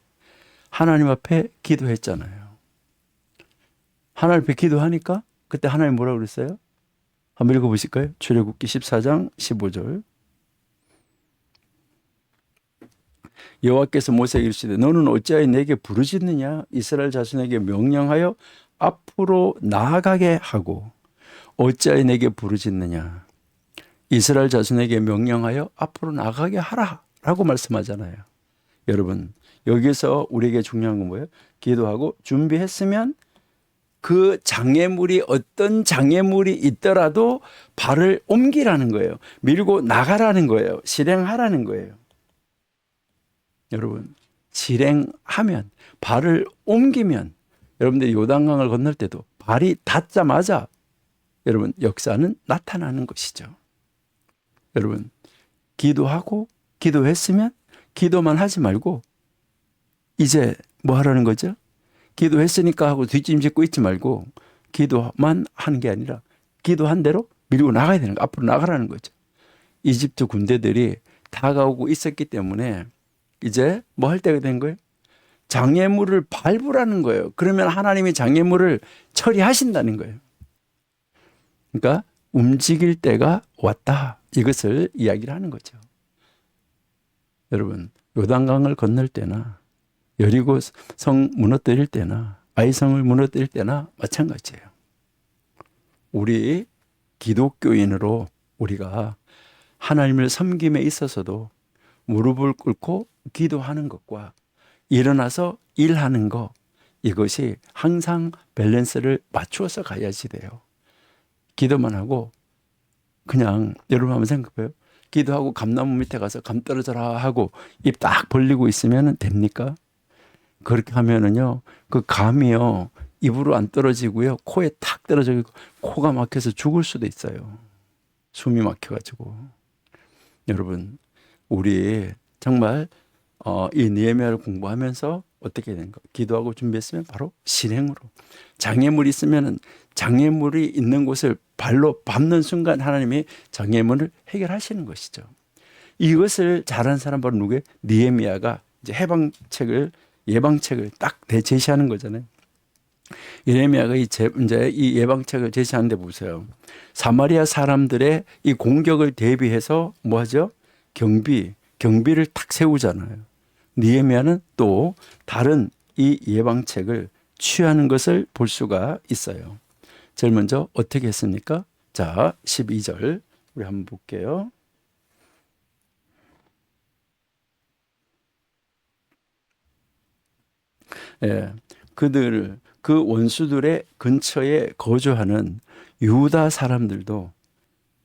하나님 앞에 기도했잖아요. 하나님 앞에 기도하니까 그때 하나님 뭐라고 그랬어요? 한번 읽어보실까요? 출애굽기 14장 15절. 여호와께서 모세에게 이르시되 너는 어찌하여 내게 부르짖느냐? 이스라엘 자손에게 명령하여 앞으로 나아가게 하고 어찌하여 내게 부르짖느냐? 이스라엘 자손에게 명령하여 앞으로 나가게 하라 라고 말씀하잖아요. 여러분, 여기서 우리에게 중요한 건 뭐예요? 기도하고 준비했으면 그 장애물이 어떤 장애물이 있더라도 발을 옮기라는 거예요. 밀고 나가라는 거예요. 실행하라는 거예요. 여러분, 실행하면, 발을 옮기면, 여러분들이 요단강을 건널 때도 발이 닿자마자 여러분 역사는 나타나는 것이죠. 여러분, 기도하고 기도했으면 기도만 하지 말고 이제 뭐 하라는 거죠? 기도했으니까 하고 뒷짐짓고 있지 말고 기도만 하는 게 아니라 기도한 대로 밀고 나가야 되는 거, 앞으로 나가라는 거죠. 이집트 군대들이 다가오고 있었기 때문에 이제 뭐 할 때가 된 거예요? 장애물을 밟으라는 거예요. 그러면 하나님이 장애물을 처리하신다는 거예요. 그러니까 움직일 때가 왔다. 이것을 이야기를 하는 거죠. 여러분, 요단강을 건널 때나 여리고 성 무너뜨릴 때나 아이성을 무너뜨릴 때나 마찬가지예요. 우리 기독교인으로 우리가 하나님을 섬김에 있어서도 무릎을 꿇고 기도하는 것과 일어나서 일하는 것, 이것이 항상 밸런스를 맞추어서 가야지 돼요. 기도만 하고 그냥 여러분 한번 생각해요. 기도하고 감나무 밑에 가서 감 떨어져라 하고 입 딱 벌리고 있으면 됩니까? 그렇게 하면은요, 그 감이요, 입으로 안 떨어지고요, 코에 탁 떨어지고 코가 막혀서 죽을 수도 있어요. 숨이 막혀가지고. 여러분, 우리 정말 이 느헤미야를 공부하면서 어떻게 되는가? 기도하고 준비했으면 바로 실행으로. 장애물이 있으면은 장애물이 있는 곳을 발로 밟는 순간 하나님이 장애물을 해결하시는 것이죠. 이것을 잘하는 사람 바로 누구예요? 느헤미야가 이제 예방책을 딱 제시하는 거잖아요. 느헤미야가 이제 이 예방책을 제시하는데 보세요. 사마리아 사람들의 이 공격을 대비해서 뭐 하죠? 경비를 탁 세우잖아요. 느헤미야는 또 다른 이 예방책을 취하는 것을 볼 수가 있어요. 제일 먼저 어떻게 했습니까? 자, 12절 우리 한번 볼게요. 예, 그 원수들의 근처에 거주하는 유다 사람들도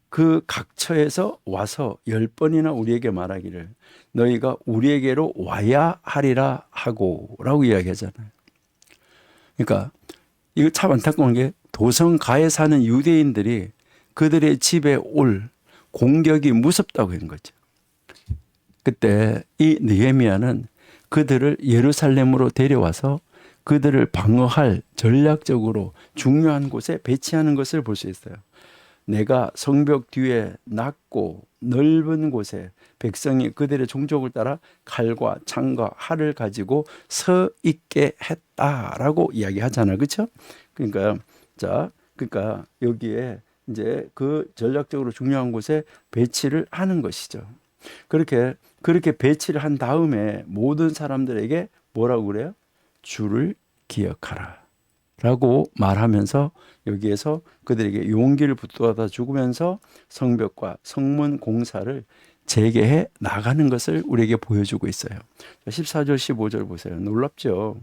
그 각처에서 와서 10번이나 우리에게 말하기를 너희가 우리에게로 와야 하리라 하고 라고 이야기하잖아요. 그러니까 이거 참 안타까운 게 도성가에 사는 유대인들이 그들의 집에 올 공격이 무섭다고 한 거죠. 그때 이 느헤미야는 그들을 예루살렘으로 데려와서 그들을 방어할 전략적으로 중요한 곳에 배치하는 것을 볼 수 있어요. 내가 성벽 뒤에 낮고 넓은 곳에 백성이 그들의 종족을 따라 칼과 창과 활을 가지고 서 있게 했다라고 이야기하잖아요. 그렇죠? 그러니까 여기에 이제 그 전략적으로 중요한 곳에 배치를 하는 것이죠. 그렇게 배치를 한 다음에 모든 사람들에게 뭐라고 그래요? 주를 기억하라 라고 말하면서 여기에서 그들에게 용기를 북돋아 주면서 성벽과 성문 공사를 재개해 나가는 것을 우리에게 보여주고 있어요. 14절 15절 보세요. 놀랍죠?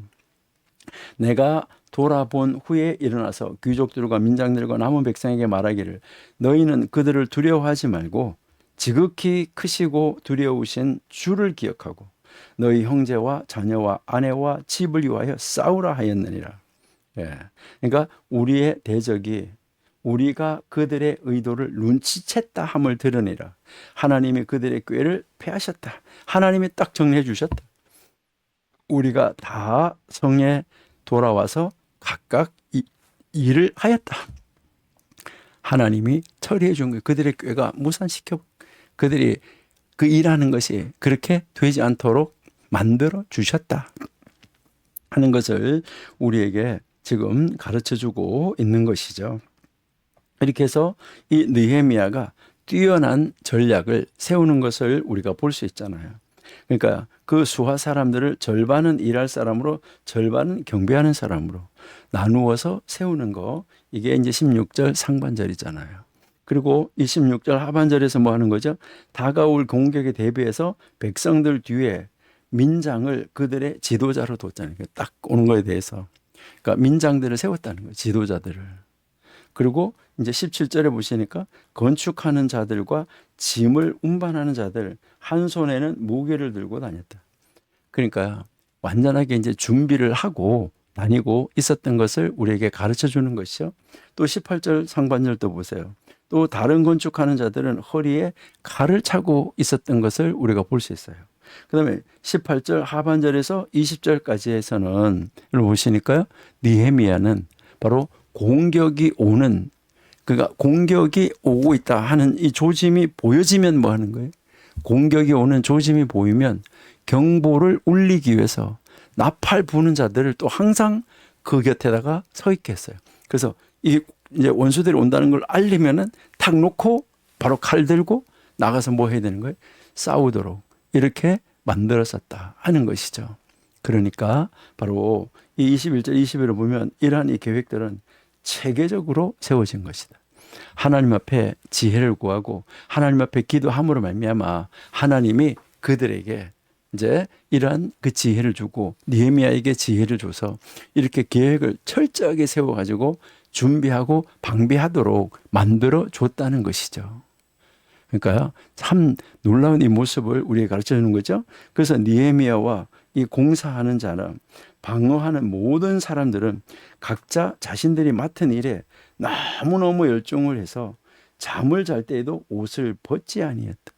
내가 돌아본 후에 일어나서 귀족들과 민장들과 남은 백성에게 말하기를 너희는 그들을 두려워하지 말고 지극히 크시고 두려우신 주를 기억하고 너희 형제와 자녀와 아내와 집을 위하여 싸우라 하였느니라. 예. 그러니까 우리의 대적이 우리가 그들의 의도를 눈치챘다 함을 드러내라. 하나님이 그들의 꾀를 패하셨다. 하나님이 딱 정리해 주셨다. 우리가 다 성에 돌아와서 각각 일을 하였다. 하나님이 처리해 준 거예요. 그들의 꾀가 무산시켜 그들이 그 일하는 것이 그렇게 되지 않도록 만들어 주셨다 하는 것을 우리에게 지금 가르쳐 주고 있는 것이죠. 이렇게 해서 이 느헤미야가 뛰어난 전략을 세우는 것을 우리가 볼 수 있잖아요. 그러니까 그 수하 사람들을 절반은 일할 사람으로 절반은 경배하는 사람으로 나누어서 세우는 거, 이게 이제 16절 상반절이잖아요. 그리고 26절 하반절에서 뭐 하는 거죠? 다가올 공격에 대비해서 백성들 뒤에 민장을 그들의 지도자로 뒀잖아요. 딱 오는 거에 대해서. 그러니까 민장들을 세웠다는 거예요. 지도자들을. 그리고 이제 17절에 보시니까 건축하는 자들과 짐을 운반하는 자들 한 손에는 무게를 들고 다녔다. 그러니까 완전하게 이제 준비를 하고 다니고 있었던 것을 우리에게 가르쳐 주는 것이죠. 또 18절 상반절도 보세요. 또 다른 건축하는 자들은 허리에 칼을 차고 있었던 것을 우리가 볼 수 있어요. 그 다음에 18절 하반절에서 20절까지에서는 보시니까요. 느헤미야는 바로 공격이 오는, 그러니까 공격이 오고 있다 하는 이 조짐이 보여지면 뭐 하는 거예요? 공격이 오는 조짐이 보이면 경보를 울리기 위해서 나팔 부는 자들을 또 항상 그 곁에다가 서 있게 했어요. 그래서 이 이제 원수들이 온다는 걸 알리면은 탁 놓고 바로 칼 들고 나가서 뭐 해야 되는 거예요? 싸우도록 이렇게 만들었었다 하는 것이죠. 그러니까 바로 이 21절 22절을 보면 이러한 이 계획들은 체계적으로 세워진 것이다. 하나님 앞에 지혜를 구하고 하나님 앞에 기도함으로 말미암아 하나님이 그들에게 이제 이러한 그 지혜를 주고 느헤미야에게 지혜를 줘서 이렇게 계획을 철저하게 세워가지고 준비하고 방비하도록 만들어 줬다는 것이죠. 그러니까 참 놀라운 이 모습을 우리에게 가르쳐 주는 거죠. 그래서 느헤미야와 이 공사하는 자는 방어하는 모든 사람들은 각자 자신들이 맡은 일에 너무너무 열중을 해서 잠을 잘 때에도 옷을 벗지 아니했다.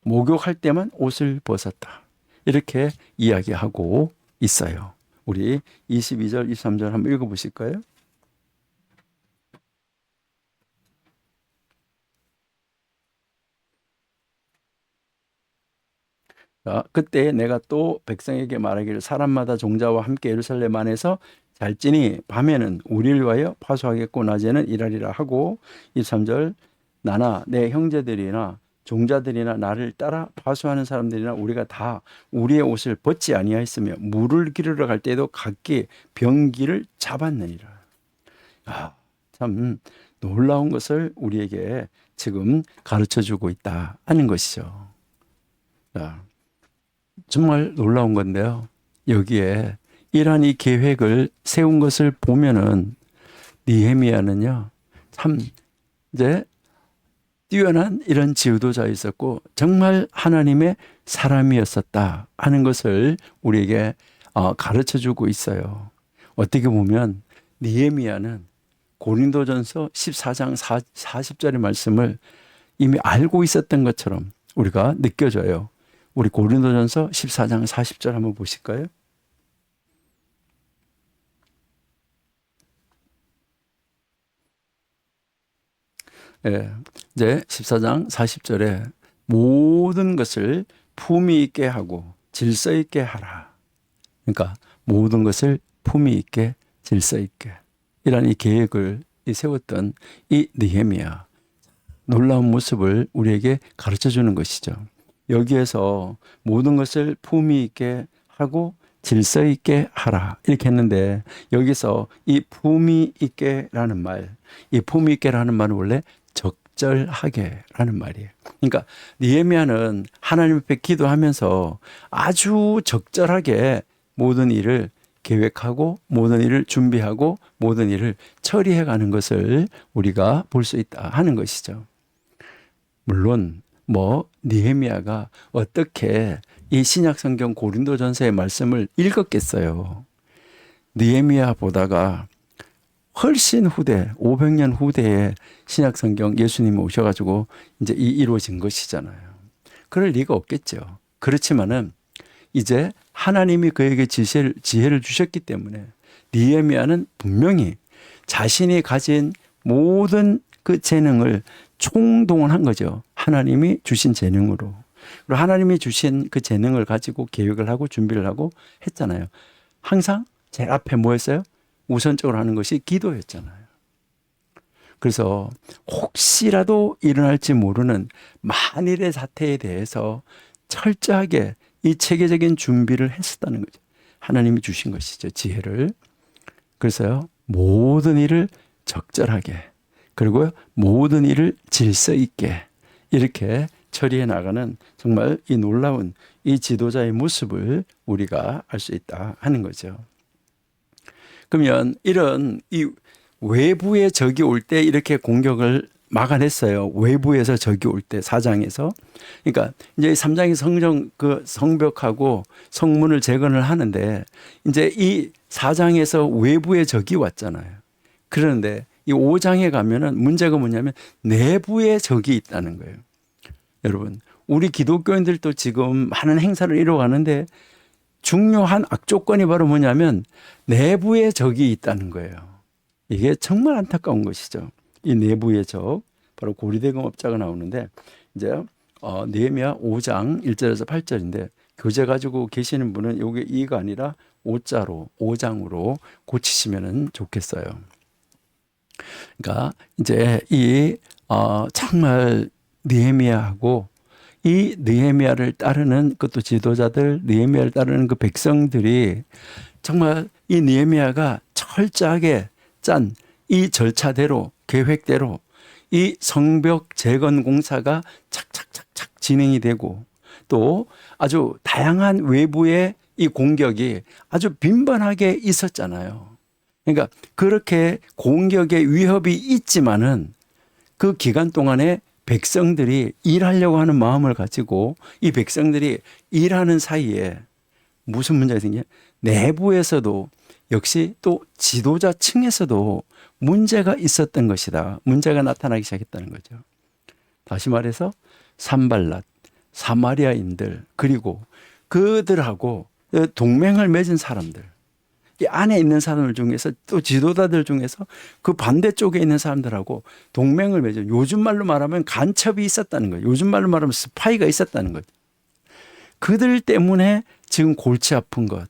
목욕할 때만 옷을 벗었다. 이렇게 이야기하고 있어요. 우리 22절, 23절 한번 읽어보실까요? 자, 그때 내가 또 백성에게 말하기를 사람마다 종자와 함께 예루살렘 안에서 잘지니 밤에는 우리를 위하여 파수하겠고 낮에는 일하리라 하고 23절 나나 내 형제들이나 종자들이나 나를 따라 파수하는 사람들이나 우리가 다 우리의 옷을 벗지 아니하였으며 물을 기르러 갈 때에도 각기 병기를 잡았느니라. 아, 참 놀라운 것을 우리에게 지금 가르쳐주고 있다 하는 것이죠. 자, 정말 놀라운 건데요. 여기에 이러한 이 계획을 세운 것을 보면은 느헤미야는요, 참 이제 뛰어난 이런 지도자가 있었고 정말 하나님의 사람이었었다 하는 것을 우리에게 가르쳐 주고 있어요. 어떻게 보면 느헤미야는 고린도전서 14장 40절의 말씀을 이미 알고 있었던 것처럼 우리가 느껴져요. 우리 고린도전서 14장 40절 한번 보실까요? 예, 이제 14장 40절에 모든 것을 품위 있게 하고 질서 있게 하라. 그러니까 모든 것을 품위 있게 질서 있게 이런 이 계획을 세웠던 이 느헤미야 놀라운 모습을 우리에게 가르쳐 주는 것이죠. 여기에서 모든 것을 품위 있게 하고 질서 있게 하라 이렇게 했는데 여기서 이 품위 있게라는 말, 이 품위 있게라는 말은 원래 적절하게라는 말이에요. 그러니까 느헤미야는 하나님 앞에 기도하면서 아주 적절하게 모든 일을 계획하고 모든 일을 준비하고 모든 일을 처리해 가는 것을 우리가 볼 수 있다 하는 것이죠. 물론 느헤미야가 어떻게 이 신약 성경 고린도전서의 말씀을 읽었겠어요. 느헤미야 보다가 훨씬 후대 500년 후대에 신약 성경 예수님이 오셔가지고 이제 이루어진 것이잖아요. 그럴 리가 없겠죠. 그렇지만은 이제 하나님이 그에게 지혜를 주셨기 때문에 느헤미야는 분명히 자신이 가진 모든 그 재능을 총동원한 거죠. 하나님이 주신 재능으로. 그리고 하나님이 주신 그 재능을 가지고 계획을 하고 준비를 하고 했잖아요. 항상 제일 앞에 뭐 했어요? 우선적으로 하는 것이 기도였잖아요. 그래서 혹시라도 일어날지 모르는 만일의 사태에 대해서 철저하게 이 체계적인 준비를 했었다는 거죠. 하나님이 주신 것이죠. 지혜를. 그래서요. 모든 일을 적절하게 그리고 모든 일을 질서 있게 이렇게 처리해 나가는 정말 이 놀라운 이 지도자의 모습을 우리가 알 수 있다 하는 거죠. 그러면 이런 이 외부의 적이 올 때 이렇게 공격을 막아냈어요. 외부에서 적이 올 때 4장에서. 그러니까 이제 3장이 성벽하고 성문을 재건을 하는데 이제 이 4장에서 외부의 적이 왔잖아요. 그런데 이 5장에 가면은 문제가 뭐냐면 내부의 적이 있다는 거예요. 여러분, 우리 기독교인들도 지금 많은 행사를 이뤄가는데 중요한 악조건이 바로 뭐냐면 내부의 적이 있다는 거예요. 이게 정말 안타까운 것이죠. 이 내부의 적, 바로 고리대금업자가 나오는데 이제 느헤미야 5장 1절에서 8절인데 교재 가지고 계시는 분은 이게 2가 아니라 5자로 5장으로 고치시면 좋겠어요. 그러니까 이제 이 정말 느헤미야하고 이 느헤미야를 따르는 그것도 지도자들, 느헤미야를 따르는 그 백성들이 정말 이 느헤미야가 철저하게 짠 이 절차대로 계획대로 이 성벽 재건 공사가 착착착착 진행이 되고 또 아주 다양한 외부의 이 공격이 아주 빈번하게 있었잖아요. 그러니까 그렇게 공격의 위협이 있지만은 그 기간 동안에 백성들이 일하려고 하는 마음을 가지고 이 백성들이 일하는 사이에 무슨 문제가 생겨요? 내부에서도 역시 또 지도자 층에서도 문제가 있었던 것이다. 문제가 나타나기 시작했다는 거죠. 다시 말해서 산발랏, 사마리아인들 그리고 그들하고 동맹을 맺은 사람들 이 안에 있는 사람들 중에서 또 지도자들 중에서 그 반대쪽에 있는 사람들하고 동맹을 맺은 요즘 말로 말하면 간첩이 있었다는 거예요. 요즘 말로 말하면 스파이가 있었다는 거죠. 그들 때문에 지금 골치 아픈 것.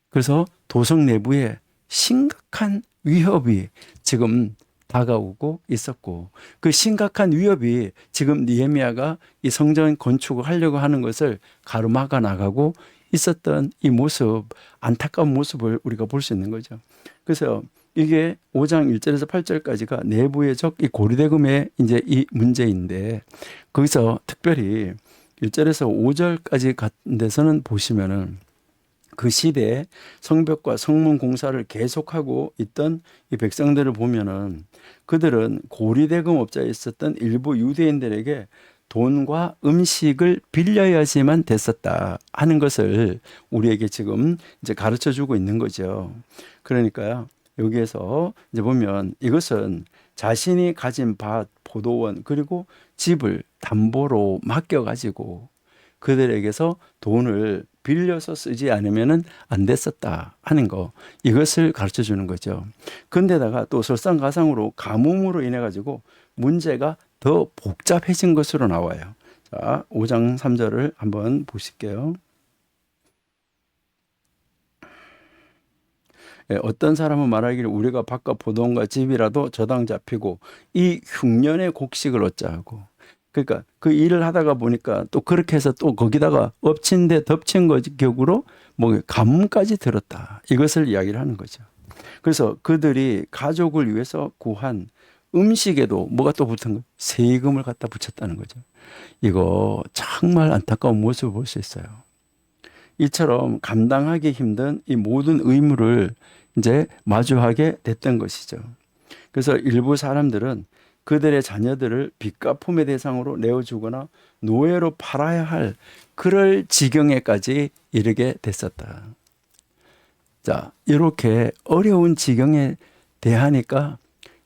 그래서 도성 내부에 심각한 위협이 지금 다가오고 있었고 그 심각한 위협이 지금 느헤미야가 이 성전 건축을 하려고 하는 것을 가로막아 나가고 있었던 이 모습, 안타까운 모습을 우리가 볼 수 있는 거죠. 그래서 이게 5장 1절에서 8절까지가 내부의 적, 이 고리대금의 이제 이 문제인데 거기서 특별히 1절에서 5절까지 같은 데서는 보시면은 그 시대에 성벽과 성문 공사를 계속하고 있던 이 백성들을 보면은 그들은 고리대금 업자에 있었던 일부 유대인들에게 돈과 음식을 빌려야지만 됐었다 하는 것을 우리에게 지금 이제 가르쳐 주고 있는 거죠. 그러니까요. 여기에서 이제 보면 이것은 자신이 가진 밭, 포도원, 그리고 집을 담보로 맡겨가지고 그들에게서 돈을 빌려서 쓰지 않으면 안 됐었다 하는 거 이것을 가르쳐 주는 거죠. 근데다가 또 설상가상으로 가뭄으로 인해 가지고 문제가 더 복잡해진 것으로 나와요. 자, 5장 3절을 한번 보실게요. 어떤 사람은 말하기를 우리가 바깥 포도원과 집이라도 저당 잡히고 이 흉년의 곡식을 얻자 하고 그러니까 그 일을 하다가 보니까 또 그렇게 해서 또 거기다가 엎친 데 덮친 격으로 뭐 가뭄까지 들었다. 이것을 이야기를 하는 거죠. 그래서 그들이 가족을 위해서 구한 음식에도 뭐가 또 붙은 거 세금을 갖다 붙였다는 거죠. 이거 정말 안타까운 모습을 볼 수 있어요. 이처럼 감당하기 힘든 이 모든 의무를 이제 마주하게 됐던 것이죠. 그래서 일부 사람들은 그들의 자녀들을 빚갚음의 대상으로 내어주거나 노예로 팔아야 할 그럴 지경에까지 이르게 됐었다. 자, 이렇게 어려운 지경에 대하니까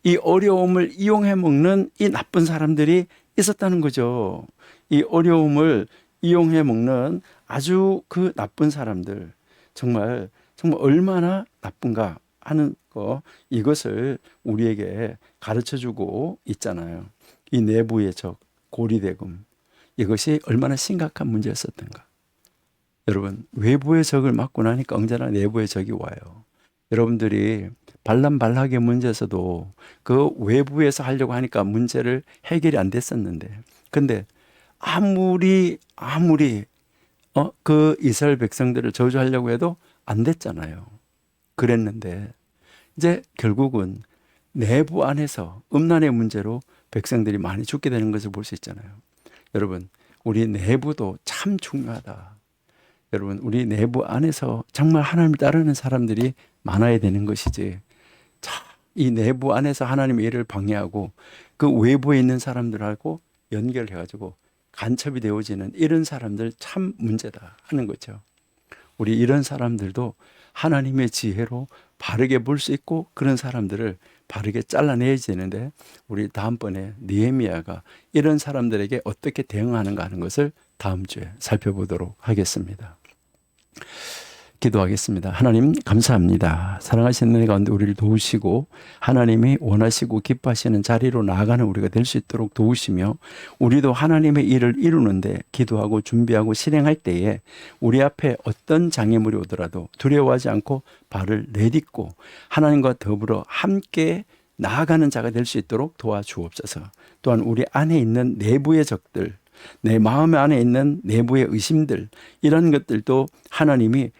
이 어려움을 이용해 먹는 이 나쁜 사람들이 있었다는 거죠. 이 어려움을 이용해 먹는 아주 그 나쁜 사람들 정말 얼마나 나쁜가 하는 거 이것을 우리에게 가르쳐주고 있잖아요. 이 내부의 적 고리대금 이것이 얼마나 심각한 문제였었던가. 여러분 외부의 적을 막고 나니까 언제나 내부의 적이 와요. 여러분들이 발람발락의 문제에서도 그 외부에서 하려고 하니까 문제를 해결이 안 됐었는데 근데 아무리 그 이스라엘 백성들을 저주하려고 해도 안 됐잖아요. 그랬는데 이제 결국은 내부 안에서 음란의 문제로 백성들이 많이 죽게 되는 것을 볼 수 있잖아요. 여러분, 우리 내부도 참 중요하다. 여러분, 우리 내부 안에서 정말 하나님을 따르는 사람들이 많아야 되는 것이지. 자, 이 내부 안에서 하나님의 일을 방해하고 그 외부에 있는 사람들하고 연결해가지고 간첩이 되어지는 이런 사람들 참 문제다 하는 거죠. 우리 이런 사람들도 하나님의 지혜로 바르게 볼 수 있고 그런 사람들을 바르게 잘라내야 되는데, 우리 다음번에 느헤미야가 이런 사람들에게 어떻게 대응하는가 하는 것을 다음 주에 살펴보도록 하겠습니다. 기도하겠습니다. 하나님 감사합니다. 사랑하시는 은혜 가운데 우리를 도우시고 하나님이 원하시고 기뻐하시는 자리로 나아가는 우리가 될 수 있도록 도우시며, 우리도 하나님의 일을 이루는데 기도하고 준비하고 실행할 때에 우리 앞에 어떤 장애물이 오더라도 두려워하지 않고 발을 내딛고 하나님과 더불어 함께 나아가는 자가 될 수 있도록 도와주옵소서. 또한 우리 안에 있는 내부의 적들, 내 마음 안에 있는 내부의 의심들, 이런 것들도 하나님이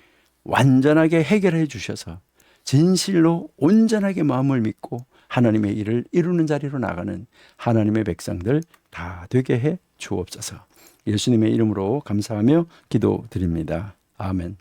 완전하게 해결해 주셔서 진실로 온전하게 마음을 믿고 하나님의 일을 이루는 자리로 나가는 하나님의 백성들 다 되게 해 주옵소서. 예수님의 이름으로 감사하며 기도드립니다. 아멘.